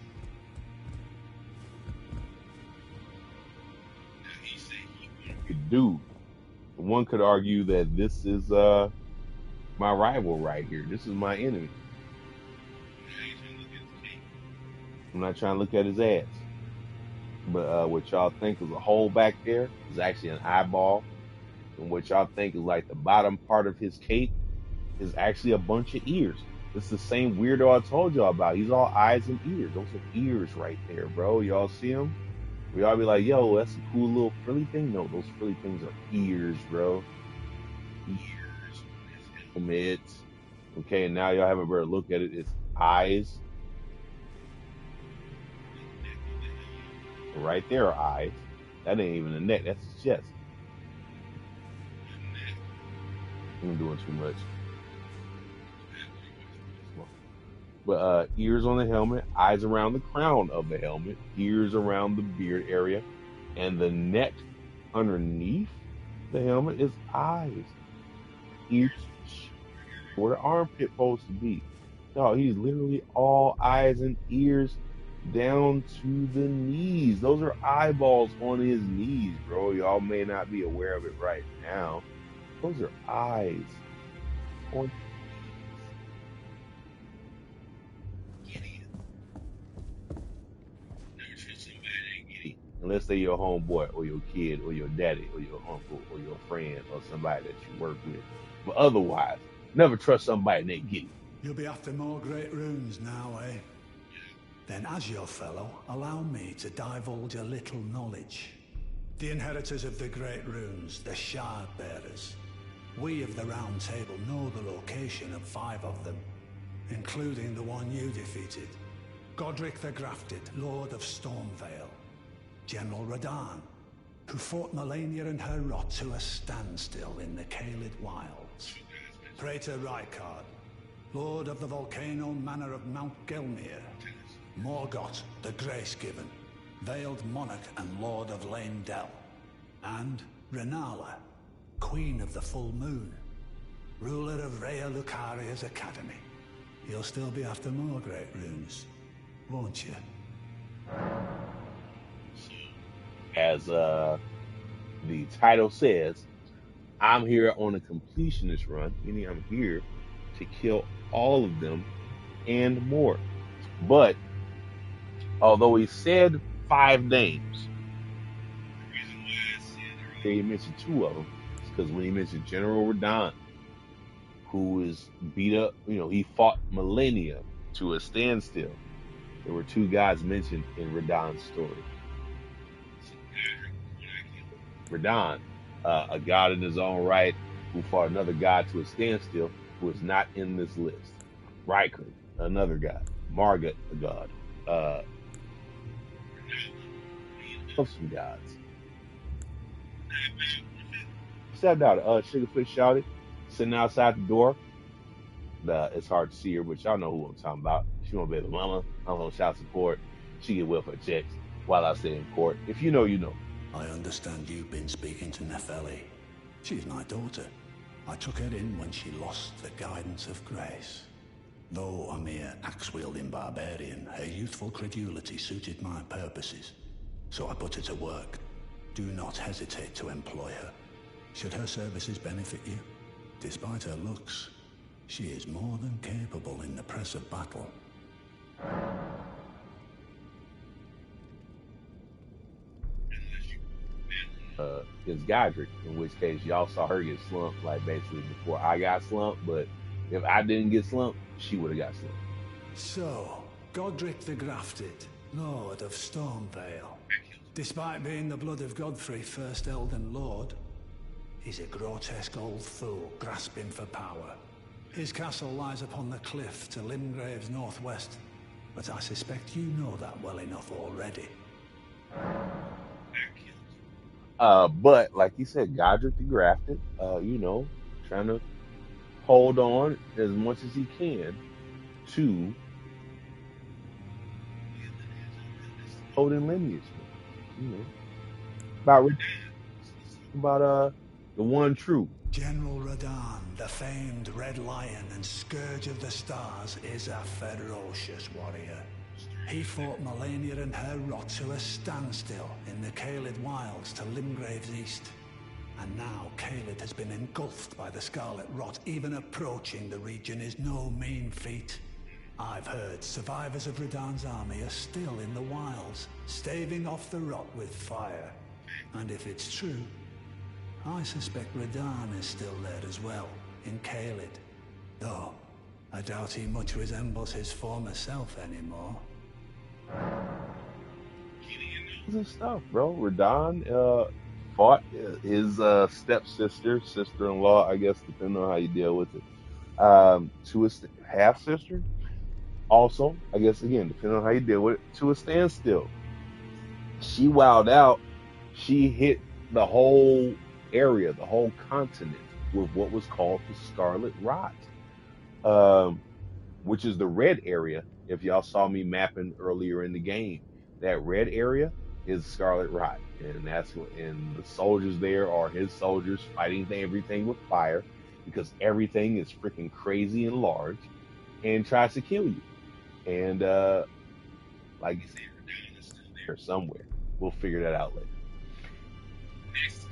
Dude, one could argue that this is my rival right here. This is my enemy. I'm not trying to look at his ass. But what y'all think is a hole back there is actually an eyeball. And what y'all think is like the bottom part of his cape is actually a bunch of ears. It's the same weirdo I told y'all about. He's all eyes and ears. Those are ears right there, bro. Y'all see them? We all be like, yo, that's a cool little frilly thing. No, those frilly things are ears, bro. Ears. Helmet. Okay, and now y'all have a better look at it. It's eyes. Right there are eyes. That ain't even a neck. That's his chest. I'm doing too much. But ears on the helmet, eyes around the crown of the helmet, ears around the beard area, and the neck underneath the helmet is eyes. Ears where the armpit supposed to be. No, he's literally all eyes and ears down to the knees. Those are eyeballs on his knees, bro. Y'all may not be aware of it right now. Those are eyes on unless they're your homeboy or your kid or your daddy or your uncle or your friend or somebody that you work with. But otherwise, never trust somebody named Giddy. You'll be after more great runes now, eh? Then as your fellow, allow me to divulge a little knowledge. The inheritors of the great runes, the Shard Bearers. We of the Round Table know the location of 5 of them, including the one you defeated. Godric the Grafted, Lord of Stormvale. General Radahn, who fought Melania and her rot to a standstill in the Caelid Wilds. Praetor Rykard, Lord of the Volcano Manor of Mount Gelmir. Morgoth, the Grace-Given, Veiled Monarch and Lord of Leyndell. And Renala, Queen of the Full Moon, ruler of Rhea Lucaria's Academy. You'll still be after more great runes, won't you? As the title says, I'm here on a completionist run, meaning I'm here to kill all of them and more. But although he said 5 names, the reason why I said earlier he mentioned 2 of them is because when he mentioned General Radahn, who is beat up, he fought Melania to a standstill. There were 2 guys mentioned in Radahn's story. Radon, a god in his own right, who fought another god to a standstill, who is not in this list. Riker, another god. Margaret, a god. Of some gods. Stepped out. Sugarfoot shouted, sitting outside the door. It's hard to see her, but y'all know who I'm talking about. She won't be the mama. I'm on child support. She get welfare checks while I stay in court. If you know, you know. I understand you've been speaking to Nefeli. She's my daughter. I took her in when she lost the guidance of grace. Though a mere axe-wielding barbarian, her youthful credulity suited my purposes. So I put her to work. Do not hesitate to employ her. Should her services benefit you, despite her looks, she is more than capable in the press of battle. Is Godric, in which case y'all saw her get slumped, like basically before I got slumped, but if I didn't get slumped, she would have got slumped. So, Godric the Grafted, Lord of Stormvale. Despite being the blood of Godfrey, first Elden Lord, he's a grotesque old fool grasping for power. His castle lies upon the cliff to Limgrave's northwest, but I suspect you know that well enough already. But like you said, Godric the Grafted, trying to hold on as much as he can to holding lineage. About the one true General Radon, the famed Red Lion and Scourge of the Stars, is a ferocious warrior. He fought Melania and her rot to a standstill in the Caelid Wilds to Limgrave's east. And now Caelid has been engulfed by the Scarlet Rot. Even approaching the region is no mean feat. I've heard survivors of Radon's army are still in the wilds, staving off the rot with fire. And if it's true, I suspect Radon is still there as well, in Caelid. Though, I doubt he much resembles his former self anymore. This stuff, bro. Radon fought his stepsister, sister-in-law, I guess, depending on how you deal with it, to his half-sister. Also, I guess, again, depending on how you deal with it, to a standstill. She wowed out. She hit the whole area, the whole continent, with what was called the Scarlet Rot, which is the red area. If y'all saw me mapping earlier in the game, that red area is Scarlet Rot, and and the soldiers there are his soldiers fighting everything with fire, because everything is freaking crazy and large and tries to kill you. And like you said, Radon is still there somewhere. We'll figure that out later. Next,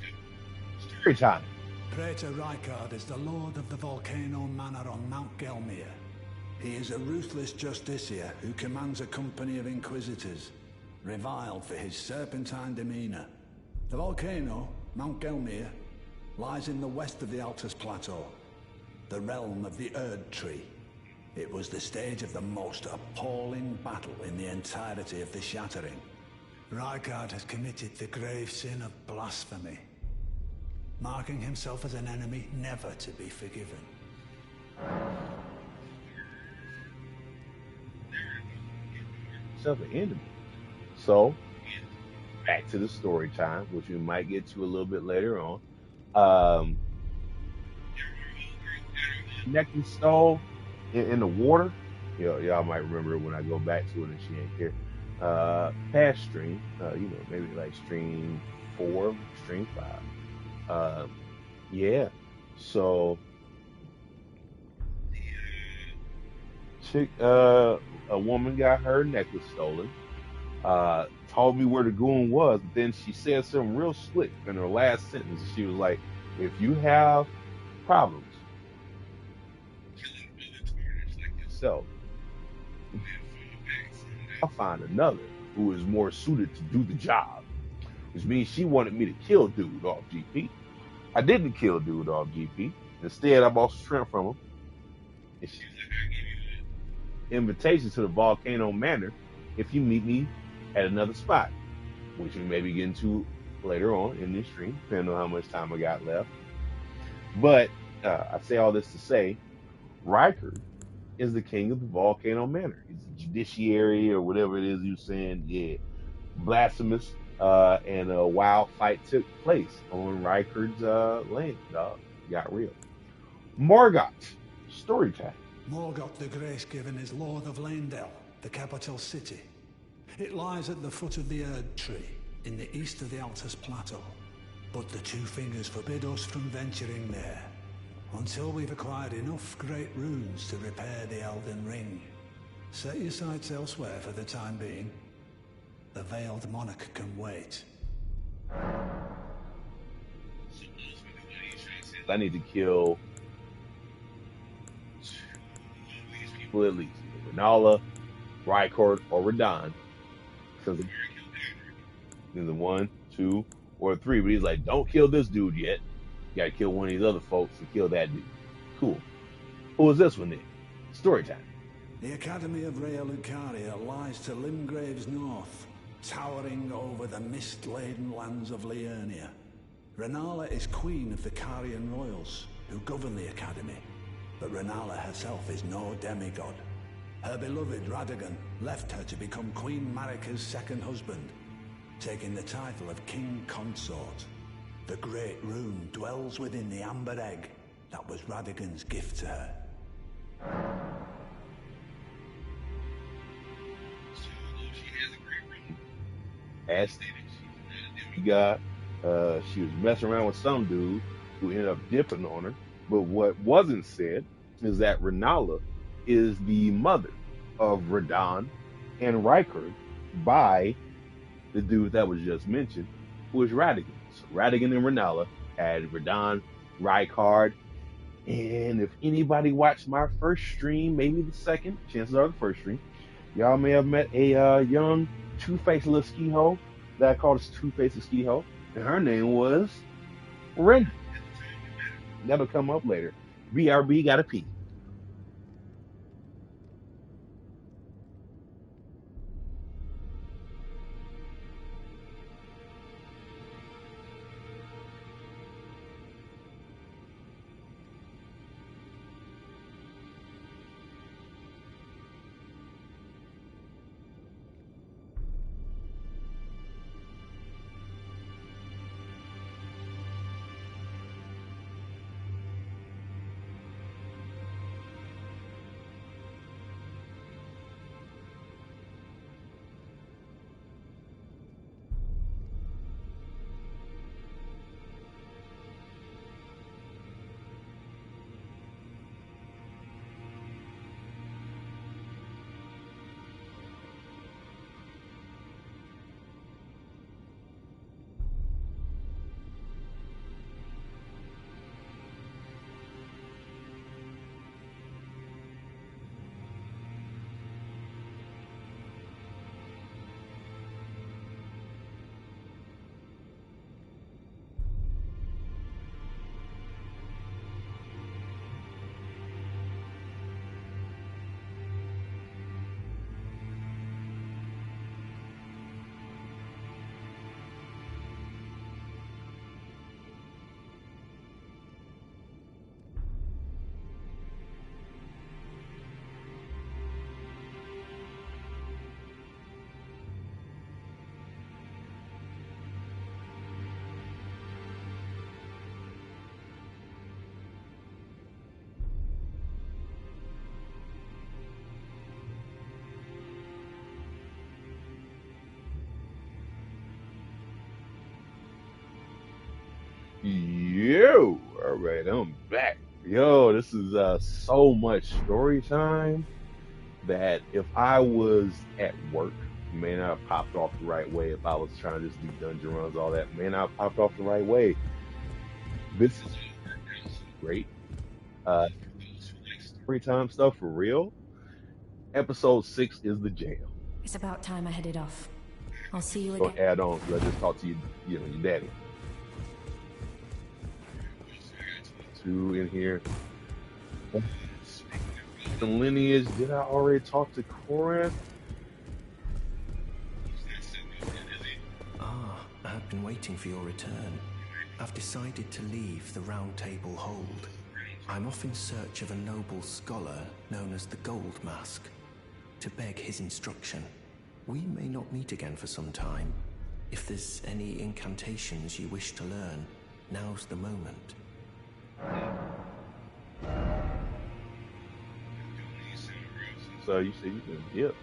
story time. Praetor Rykard is the Lord of the Volcano Manor on Mount Gelmir. He is a ruthless justiciar who commands a company of inquisitors, reviled for his serpentine demeanor. The volcano, Mount Gelmir, lies in the west of the Altus Plateau, the realm of the Erd Tree. It was the stage of the most appalling battle in the entirety of the Shattering. Rykard has committed the grave sin of blasphemy, marking himself as an enemy never to be forgiven. An enemy. So, back to the story time, which we might get to a little bit later on. Necklace stole in the water. Y'all might remember when I go back to it and she ain't here. Past stream, maybe like stream 4, stream 5. Yeah. So, a woman got her necklace stolen. Told me where the goon was, but then she said something real slick in her last sentence. She was like, if you have problems killing militaries like yourself, I'll find another who is more suited to do the job. Which means she wanted me to kill dude off GP. I didn't kill dude off GP. Instead, I bought some shrimp from him. And she was like, I give you an invitation to the Volcano Manor if you meet me at another spot, which we may be getting to later on in this stream, depending on how much time I got left. But I say all this to say, Riker is the king of the Volcano Manor. He's the judiciary or whatever it is you're saying. Yeah, blasphemous and a wild fight took place on Riker's land, dog. Got real. Morgoth, story time. Morgoth the Grace-Given is Lord of Leyndell, the capital city. It lies at the foot of the Erd Tree, in the east of the Altus Plateau. But the Two Fingers forbid us from venturing there, until we've acquired enough great runes to repair the Elden Ring. Set your sights elsewhere for the time being. The Veiled Monarch can wait. I need to kill these people at least. Renala, Rykord, or Radahn. Because the either 1, 2, or 3. But he's like, don't kill this dude yet. You gotta kill one of these other folks and kill that dude. Cool. Who was this one then? Story time. The Academy of Rhea Lucaria lies to Limgrave's north, towering over the mist-laden lands of Liurnia. Renala is queen of the Carian royals, who govern the Academy. But Renala herself is no demigod. Her beloved Radagon left her to become Queen Marika's second husband, taking the title of King Consort. The Great Rune dwells within the Amber Egg that was Radagon's gift to her. As stated, she's a demigod. She was messing around with some dude who ended up dipping on her. But what wasn't said is that Renala is the mother of Radahn and Rykard by the dude that was just mentioned, who is Radagon. So Radagon and Renala had Radahn, Rykard, and if anybody watched my first stream, maybe the second, chances are the first stream, y'all may have met a young two-faced little ski hole that I called a two-faced ski hole, and her name was Ren. That'll come up later. BRB got a P. Yo, all right, I'm back. Yo, this is so much story time that if I was at work, may not have popped off the right way. If I was trying to just do dungeon runs, all that, may not have popped off the right way. This is great. Story time stuff for real. Episode 6 is the jam. It's about time I headed off. I'll see you So again. add on, let's just talk to you, your daddy. Two in here. The lineage, did I already talk to Corinth? I've been waiting waiting for your return. I've decided to leave the Round Table hold. I'm off in search of a noble scholar known as the Gold Mask, to beg his instruction. We may not meet again for some time. If there's any incantations you wish to learn, now's the moment. So you see, you can, yep.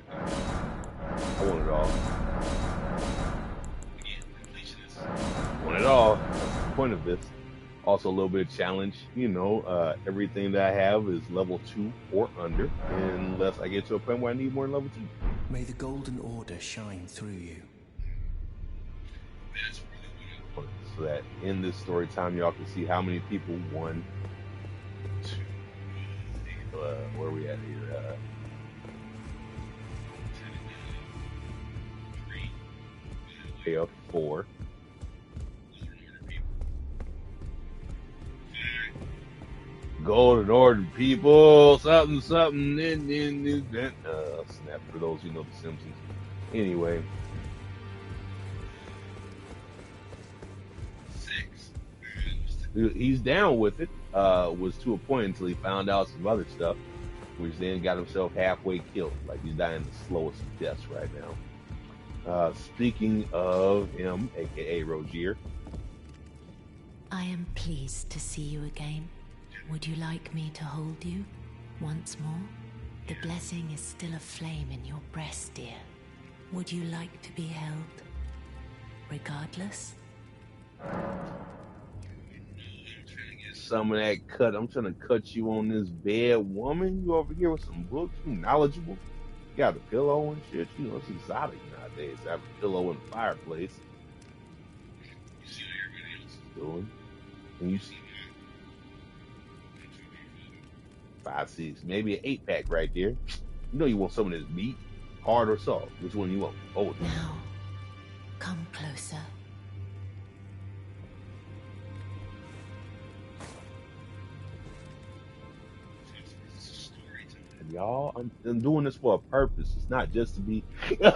I want it all. I want it all. That's the point of this. Also, a little bit of challenge. You know, everything that I have is level 2 or under, unless I get to a point where I need more than level 2. May the Golden Order shine through you. That's really what I want. So that in this story time, y'all can see how many people won. Where are we at here? 3, way up 4. Golden Order people, something, snap for those who know The Simpsons. Anyway. 6. He's down with it. Was to a point until he found out some other stuff, which then got himself halfway killed. Like he's dying the slowest of deaths right now. Speaking of him, aka Rogier. I am pleased to see you again. Would you like me to hold you once more? The blessing is still aflame in your breast, dear. Would you like to be held, regardless? Some of that cut. I'm trying to cut you on this bed, woman. You over here with some books. You knowledgeable. You got a pillow and shit. You know, it's exotic nowadays to have a pillow in the fireplace. You see what everybody else is doing. And you see 5, 6, maybe an 8-pack right there. You know you want some of this meat, hard or soft. Which one you want? Oh, now, come closer. Y'all, I'm doing this for a purpose. It's not just to be.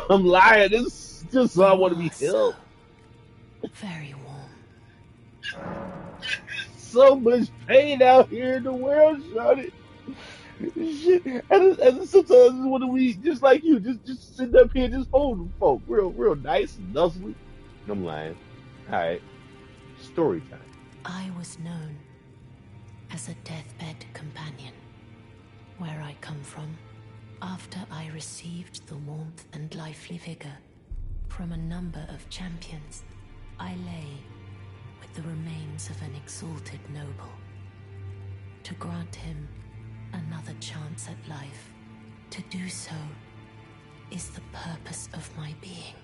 I'm lying. This is just so I want to be held. Very warm. So much pain out here in the world, Shawty. Shit. And sometimes when we just like you, just sitting up here, just holding folk, real nice and nuzzly. I'm lying. All right, story time. I was known as a deathbed companion. Where I come from, after I received the warmth and lively vigor from a number of champions, I lay with the remains of an exalted noble. To grant him another chance at life, to do so is the purpose of my being.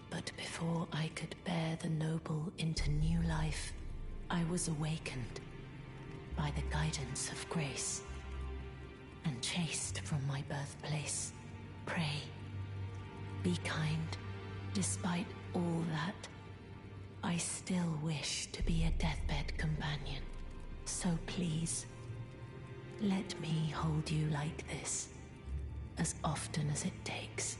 But before I could bear the noble into new life, I was awakened by the guidance of grace and chased from my birthplace. Pray, be kind. Despite all that, I still wish to be a deathbed companion. So please, let me hold you like this, as often as it takes.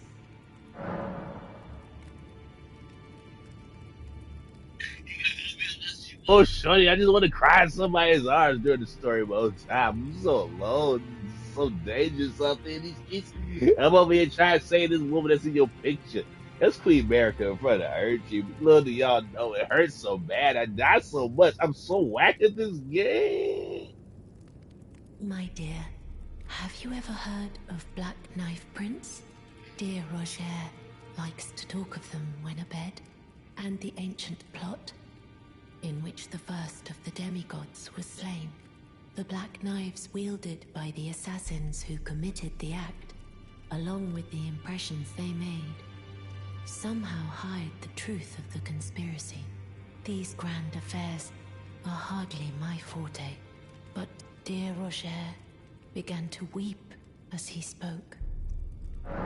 Oh, shorty, I just want to cry in somebody's arms during the story mode time. I'm so alone. It's so dangerous out there. I'm over here trying to save this woman that's in your picture. That's Queen America in front of her. Little do y'all know, it hurts so bad. I die so much. I'm so whack at this game. My dear, have you ever heard of Black Knife Prince? Dear Roger likes to talk of them when abed, and the ancient plot in which the first of the demigods was slain. The black knives wielded by the assassins who committed the act, along with the impressions they made, somehow hide the truth of the conspiracy. These grand affairs are hardly my forte, but dear Roger began to weep as he spoke. Even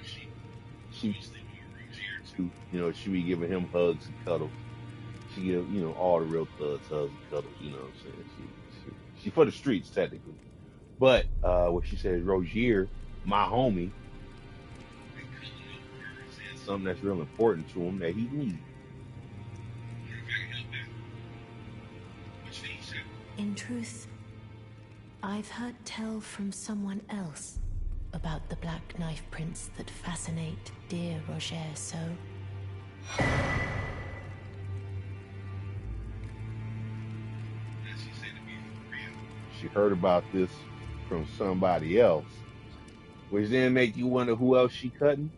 if she was thinking of Rozier too, you know, she be giving him hugs and cuddles. She give, you know, all the real thugs hugs and cuddles, you know what I'm saying? She for the streets technically. But what she said, Rozier my homie, something that's real important to him that he needs. In truth, I've heard tell from someone else about the black knife prints that fascinate dear Roger so. She heard about this from somebody else, which then make you wonder who else she cutting.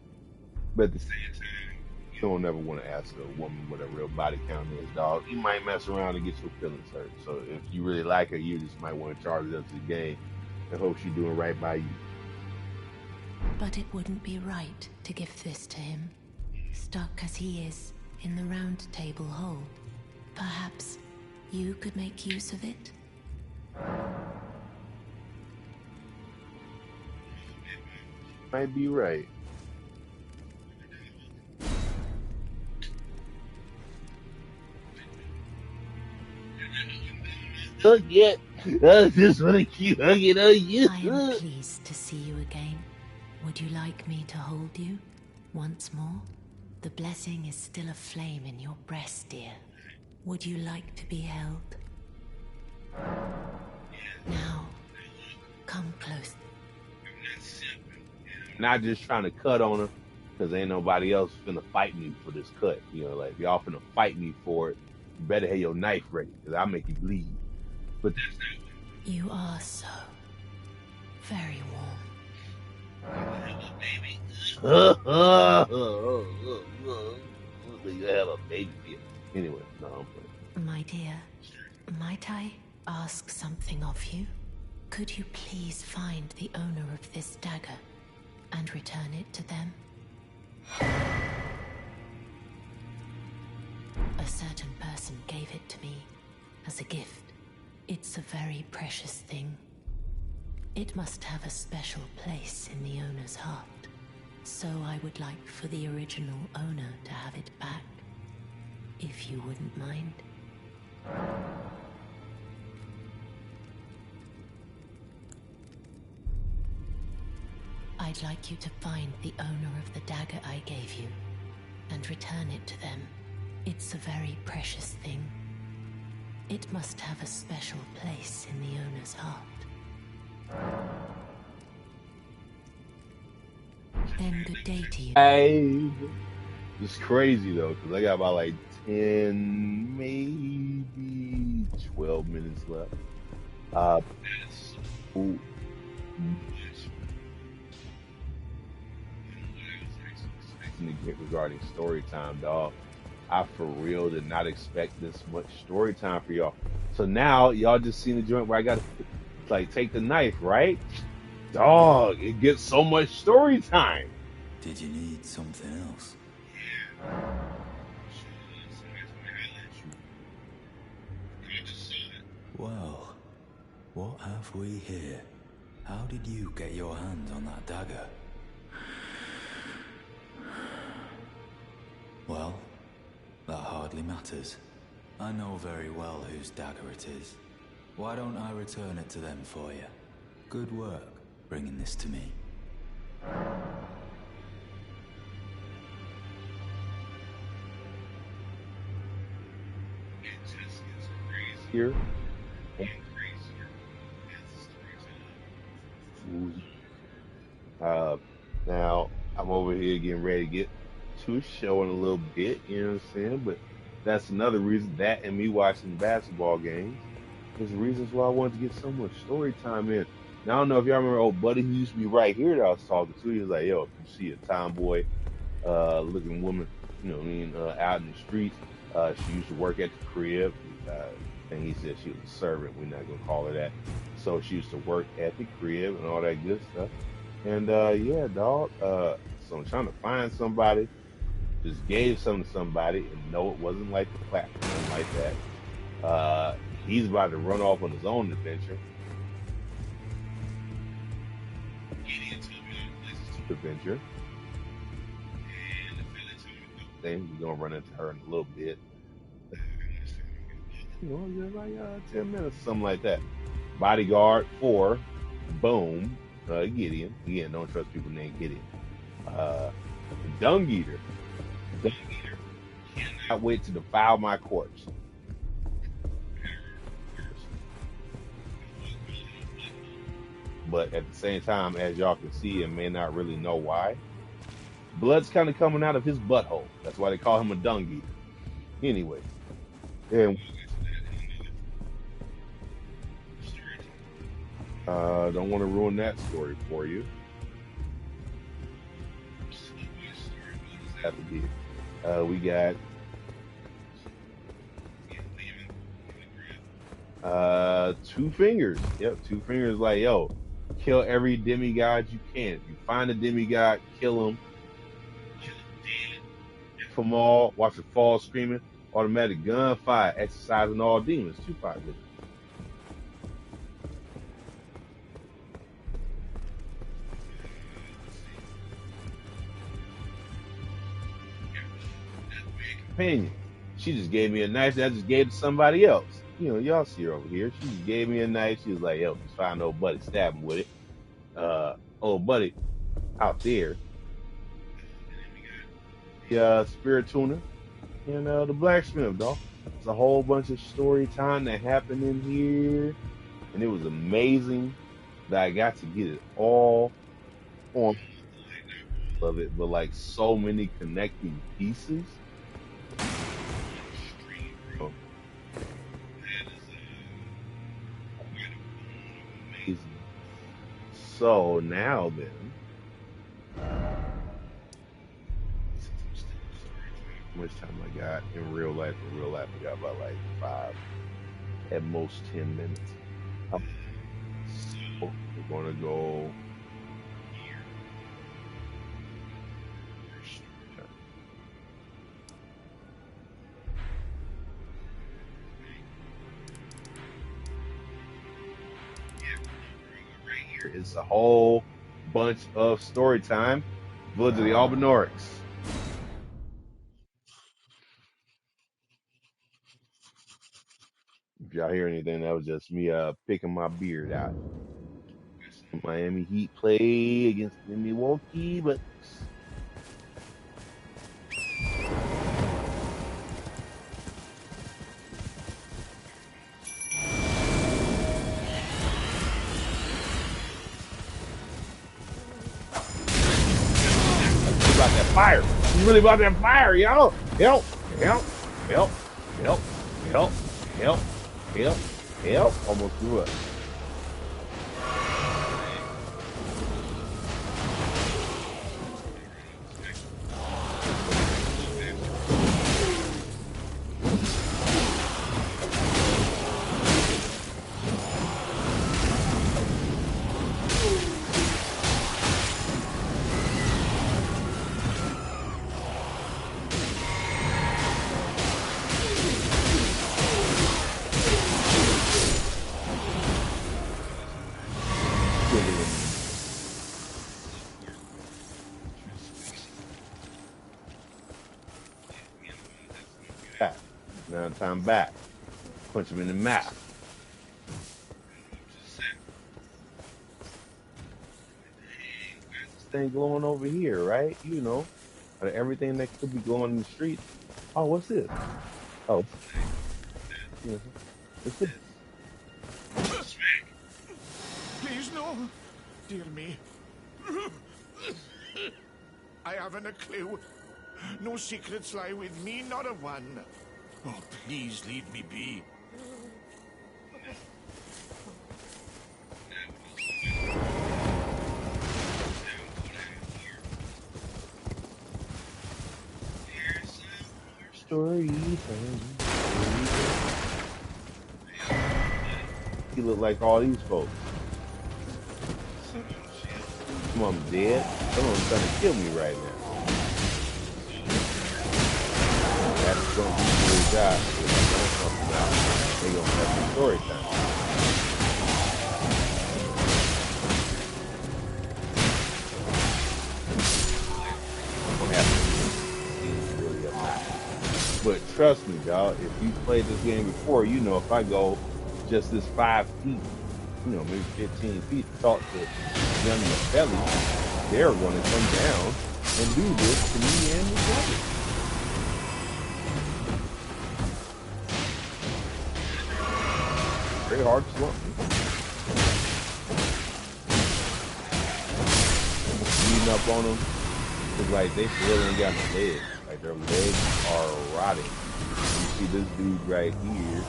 But at the same time, you don't ever want to ask a woman what a real body count is, dog. You might mess around and get your feelings hurt. So if you really like her, you just might want to charge it up to the game and hope she's doing right by you. But it wouldn't be right to give this to him, stuck as he is in the round table hold. Perhaps you could make use of it? Might be right. Look yet. I just want to keep hugging on you. I am pleased to see you again. Would you like me to hold you once more? The blessing is still aflame in your breast, dear. Would you like to be held? Now, come close. Not just trying to cut on her, because ain't nobody else finna fight me for this cut. You know, like, if y'all finna fight me for it, you better have your knife ready, because I'll make you bleed. But that's not. You are so very warm. Baby. You have a baby. Anyway, no, I'm playing. My dear, might I ask something of you? Could you please find the owner of this dagger and return it to them? A certain person gave it to me as a gift. It's a very precious thing. It must have a special place in the owner's heart. So I would like for the original owner to have it back, if you wouldn't mind. I'd like you to find the owner of the dagger I gave you and return it to them. It's a very precious thing. It must have a special place in the owner's heart. Then good day to you. Hey, it's crazy though, because I got about like 10, maybe 12 minutes left. That's so much. Expecting to get regarding story time, dog. I for real did not expect this much story time for y'all. So now y'all just seen the joint where I got to like take the knife, right? Dog, it gets so much story time. Did you need something else? Well, what have we here? How did you get your hands on that dagger? Well, that hardly matters. I know very well whose dagger it is. Why don't I return it to them for you? Good work bringing this to me. Here. Now I'm over here getting ready to get to a show in a little bit, you know what I'm saying? But that's another reason, that and me watching basketball games is reasons why I wanted to get so much story time in. Now I don't know if y'all remember old buddy who used to be right here that I was talking to. He was like, yo, if you see a tomboy looking woman, you know what I mean, out in the streets, she used to work at the crib. And he said she was a servant. We're not gonna call her that. So she used to work at the crib and all that good stuff. And yeah, dog. So I'm trying to find somebody. Just gave something to somebody, and no, it wasn't like the platform like that. He's about to run off on his own adventure. Adventure. And we're gonna run into her in a little bit. You know, like 10 minutes, something like that. Bodyguard 4, boom. Gideon. Again, don't trust people named Gideon. The Dung Eater. The Dung Eater cannot wait to defile my corpse. But at the same time, as y'all can see and may not really know why, blood's kind of coming out of his butthole. That's why they call him a Dung Eater. Anyway, and don't want to ruin that story for you. We got Two Fingers. Yep, Two Fingers like, yo, kill every demigod you can. If you find a demigod, kill him. From all, watch it fall screaming, automatic gunfire, exercising all demons. Tupac did it. Companion. She just gave me a knife that I just gave to somebody else. You know, y'all see her over here. She just gave me a knife. She was like, yo, just find old buddy, stab him with it. Old buddy out there. The spirit tuner and the blacksmith, dog. It's a whole bunch of story time that happened in here. And it was amazing that I got to get it all on of it, but like so many connecting pieces. Amazing. So now then, how much time I got in real life? In real life, I got about like 5, at most 10 minutes. So we're gonna go here. Right here is a whole bunch of story time. Village of the Albinorics. If y'all hear anything, that was just me picking my beard out. Miami Heat play against the Milwaukee Bucks. About that fire. He's really about that fire, y'all. Help. Almost threw up. Now time back. Punch him in the mouth. This thing glowing over here, right? You know, out of everything that could be glowing in the street. Oh, what's this? Oh, what's this? Please no, dear me. I haven't a clue. No secrets lie with me, not a one. Oh, please leave me be. Story time. You look like all these folks. Some of them dead. Some of them trying to kill me right now. That's going to be your job. They're going to have some story time. But trust me, dog, if you played this game before, you know if I go just this 5 feet, maybe 15 feet to talk to young Felly. They're going to come down and do this to me and the brother. Very hard to slump me. Beating up on them. It's like they still ain't got no legs. Like their legs are rotting. You see this dude right here.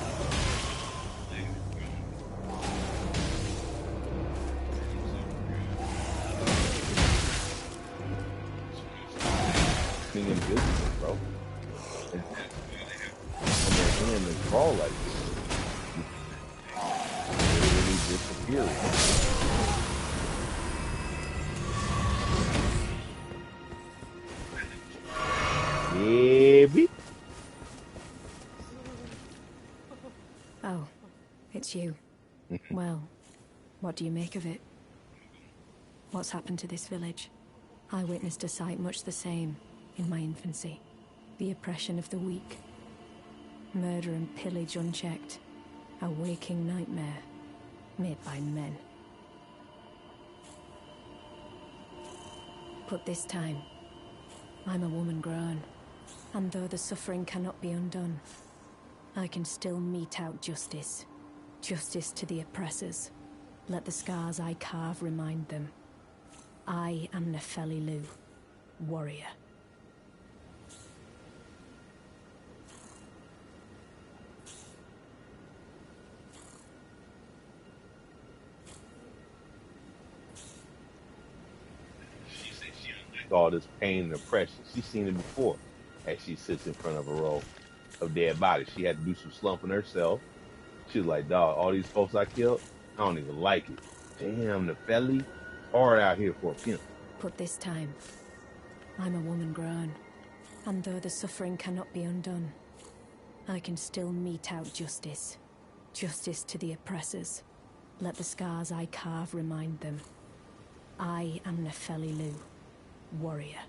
Invisible, bro. And on their hand and crawl like this. They really disappearing. Yeah, bitch. Oh, it's you. Well, what do you make of it? What's happened to this village? I witnessed a sight much the same in my infancy. The oppression of the weak. Murder and pillage unchecked. A waking nightmare made by men. But this time, I'm a woman grown. And though the suffering cannot be undone, I can still mete out justice. Justice to the oppressors. Let the scars I carve remind them. I am Nefeli Lu, warrior. All this pain and oppression. She's seen it before as she sits in front of a row of dead bodies. She had to do some slumping herself. She was like, dog, all these folks I killed, I don't even like it. Damn, the felly, hard out here for a pimp. But this time, I'm a woman grown. And though the suffering cannot be undone, I can still mete out justice. Justice to the oppressors. Let the scars I carve remind them. I am Nefeli Lu, warrior.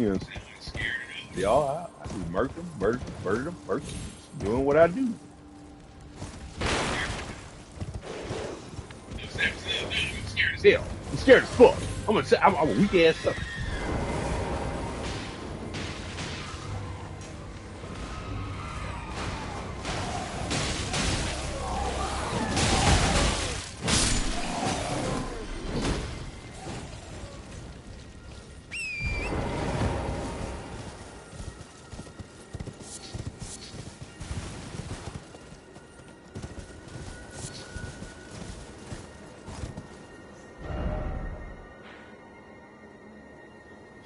You know what I'm saying? I'm scared of y'all. I just murked them, murdered them, murked them. Just doing what I do. I'm scared as hell. I'm scared as fuck. I'm a weak ass sucker.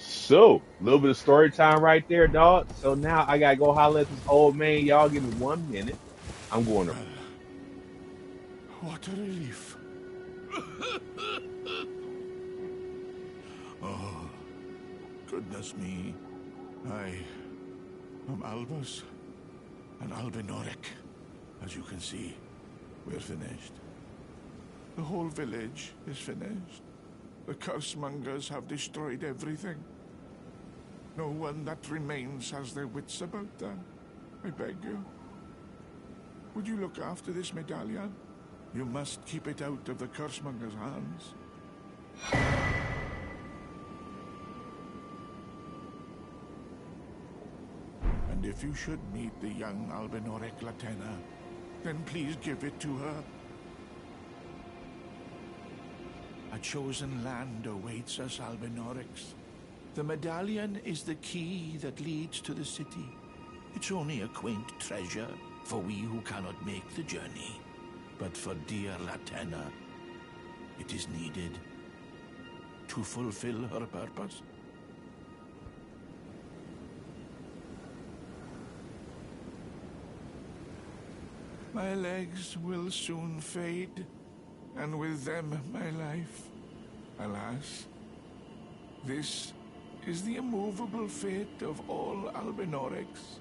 So, a little bit of story time right there, dog. So now I gotta go holler at this old man. Y'all give me 1 minute. I'm going to. What a relief. Oh, goodness me. I am Albus and Albinoric. As you can see, we're finished. The whole village is finished. The cursemongers have destroyed everything. No one that remains has their wits about them. I beg you. Would you look after this medallion? You must keep it out of the cursemongers' hands. And if you should meet the young Albinoric Latena, then please give it to her. A chosen land awaits us, Albinorics. The medallion is the key that leads to the city. It's only a quaint treasure for we who cannot make the journey. But for dear Latena, it is needed to fulfill her purpose. My legs will soon fade, and with them my life. Alas, this is the immovable fate of all Albinorics.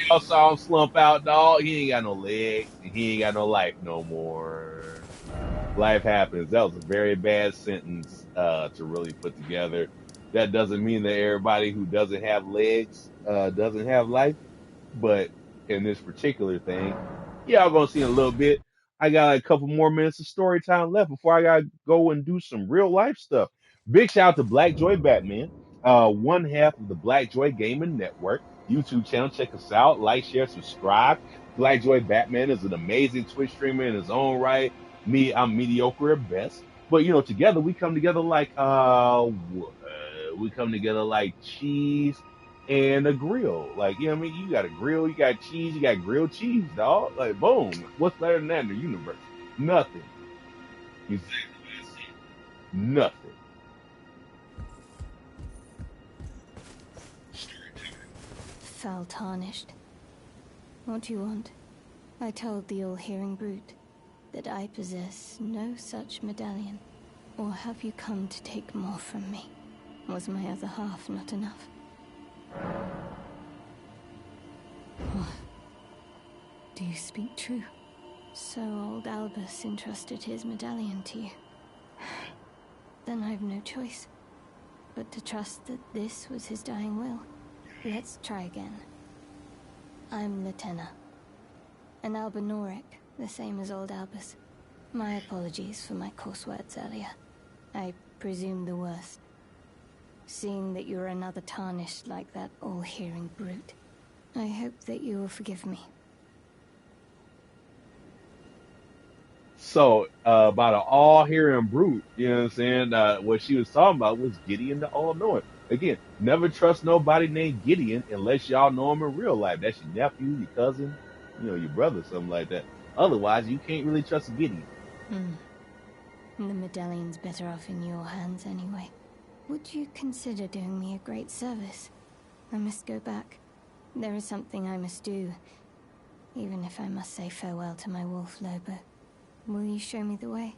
Y'all saw him slump out, dog. He ain't got no legs and he ain't got no life no more. Life happens. That was a very bad sentence to really put together. That doesn't mean that everybody who doesn't have legs doesn't have life, but in this particular thing, y'all gonna see in a little bit. I got like a couple more minutes of story time left before I gotta go and do some real life stuff. Big shout out to Black Joy Batman, one half of the Black Joy Gaming Network YouTube channel. Check us out, like, share, subscribe. Black Joy Batman is an amazing Twitch streamer in his own right. Me, I'm mediocre at best, but together we come together like we come together like cheese and a grill. Like, what I mean? You got a grill, you got cheese, you got grilled cheese, dog. Like, boom. What's better than that in the universe? Nothing. Exactly what I said. Nothing. Foul tarnished. What do you want? I told the all-hearing brute that I possess no such medallion. Or have you come to take more from me? Was my other half not enough? Oh. Do you speak true? So old Albus entrusted his medallion to you. Then I've no choice but to trust that this was his dying will. Let's try again. I'm Latena. An Albinoric, the same as old Albus. My apologies for my coarse words earlier. I presume the worst. Seeing that you're another tarnished like that all-hearing brute, I hope that you will forgive me. So, about an all-hearing brute, you know what I'm saying? What she was talking about was Gideon the All-Knowing. Again, never trust nobody named Gideon unless y'all know him in real life. That's your nephew, your cousin, your brother, something like that. Otherwise, you can't really trust a Gideon. The medallion's better off in your hands anyway. Would you consider doing me a great service? I must go back. There is something I must do, even if I must say farewell to my wolf Lobo. Will you show me the way?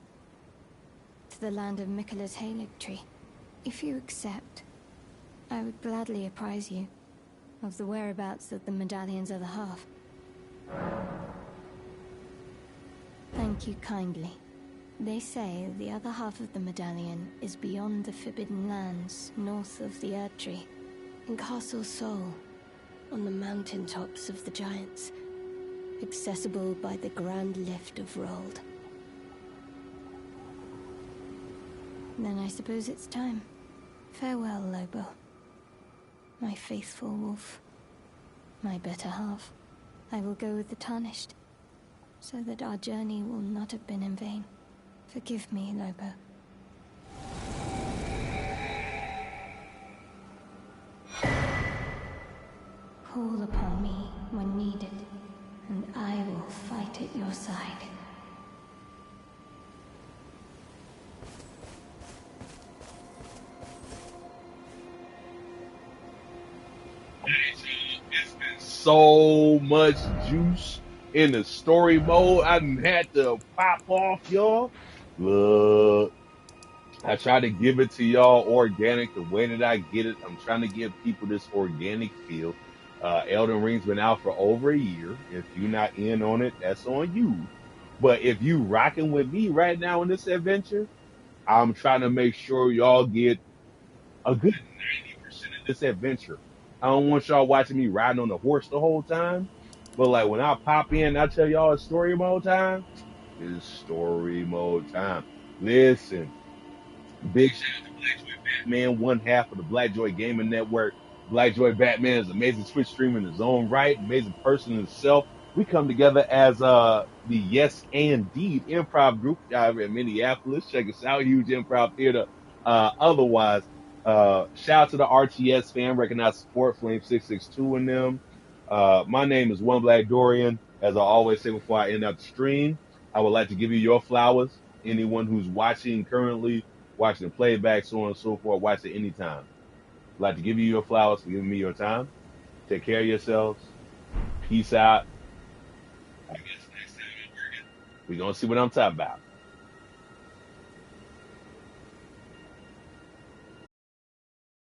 To the land of Miquella's Halig tree. If you accept, I would gladly apprise you of the whereabouts of the medallion's other half. Thank you kindly. They say the other half of the medallion is beyond the Forbidden Lands, north of the Erdtree, in Castle Sol, on the mountaintops of the Giants, accessible by the Grand Lift of Rold. Then I suppose it's time. Farewell, Lobo. My faithful wolf. My better half. I will go with the Tarnished, so that our journey will not have been in vain. Forgive me, Lobo. Call upon me when needed, and I will fight at your side. It's been so much juice in the story mode. I done had to pop off, y'all. Look, I try to give it to y'all organic the way that I get it. I'm trying to give people this organic feel. Elden Ring's been out for over a year. If you're not in on it, that's on you. But if you rocking with me right now in this adventure, I'm trying to make sure y'all get a good 90% of this adventure. I don't want y'all watching me riding on the horse the whole time. But like when I pop in, I tell y'all it's story mode time. It's story mode time. Listen, big shout out to Blackjoy Batman, one half of the Blackjoy Gaming Network. Blackjoy Batman is an amazing Twitch streamer in his own right, amazing person in himself. We come together as the Yes and Deed improv group out in Minneapolis. Check us out, huge improv theater. Otherwise, shout out to the RTS fan, recognize support, Flame 662 in them. My name is One Black Dorian. As I always say before I end up the stream, I would like to give you your flowers. Anyone who's watching currently, watching the playback, so on and so forth, watch it anytime. I'd like to give you your flowers for giving me your time. Take care of yourselves. Peace out. I guess next time we're going to see what I'm talking about.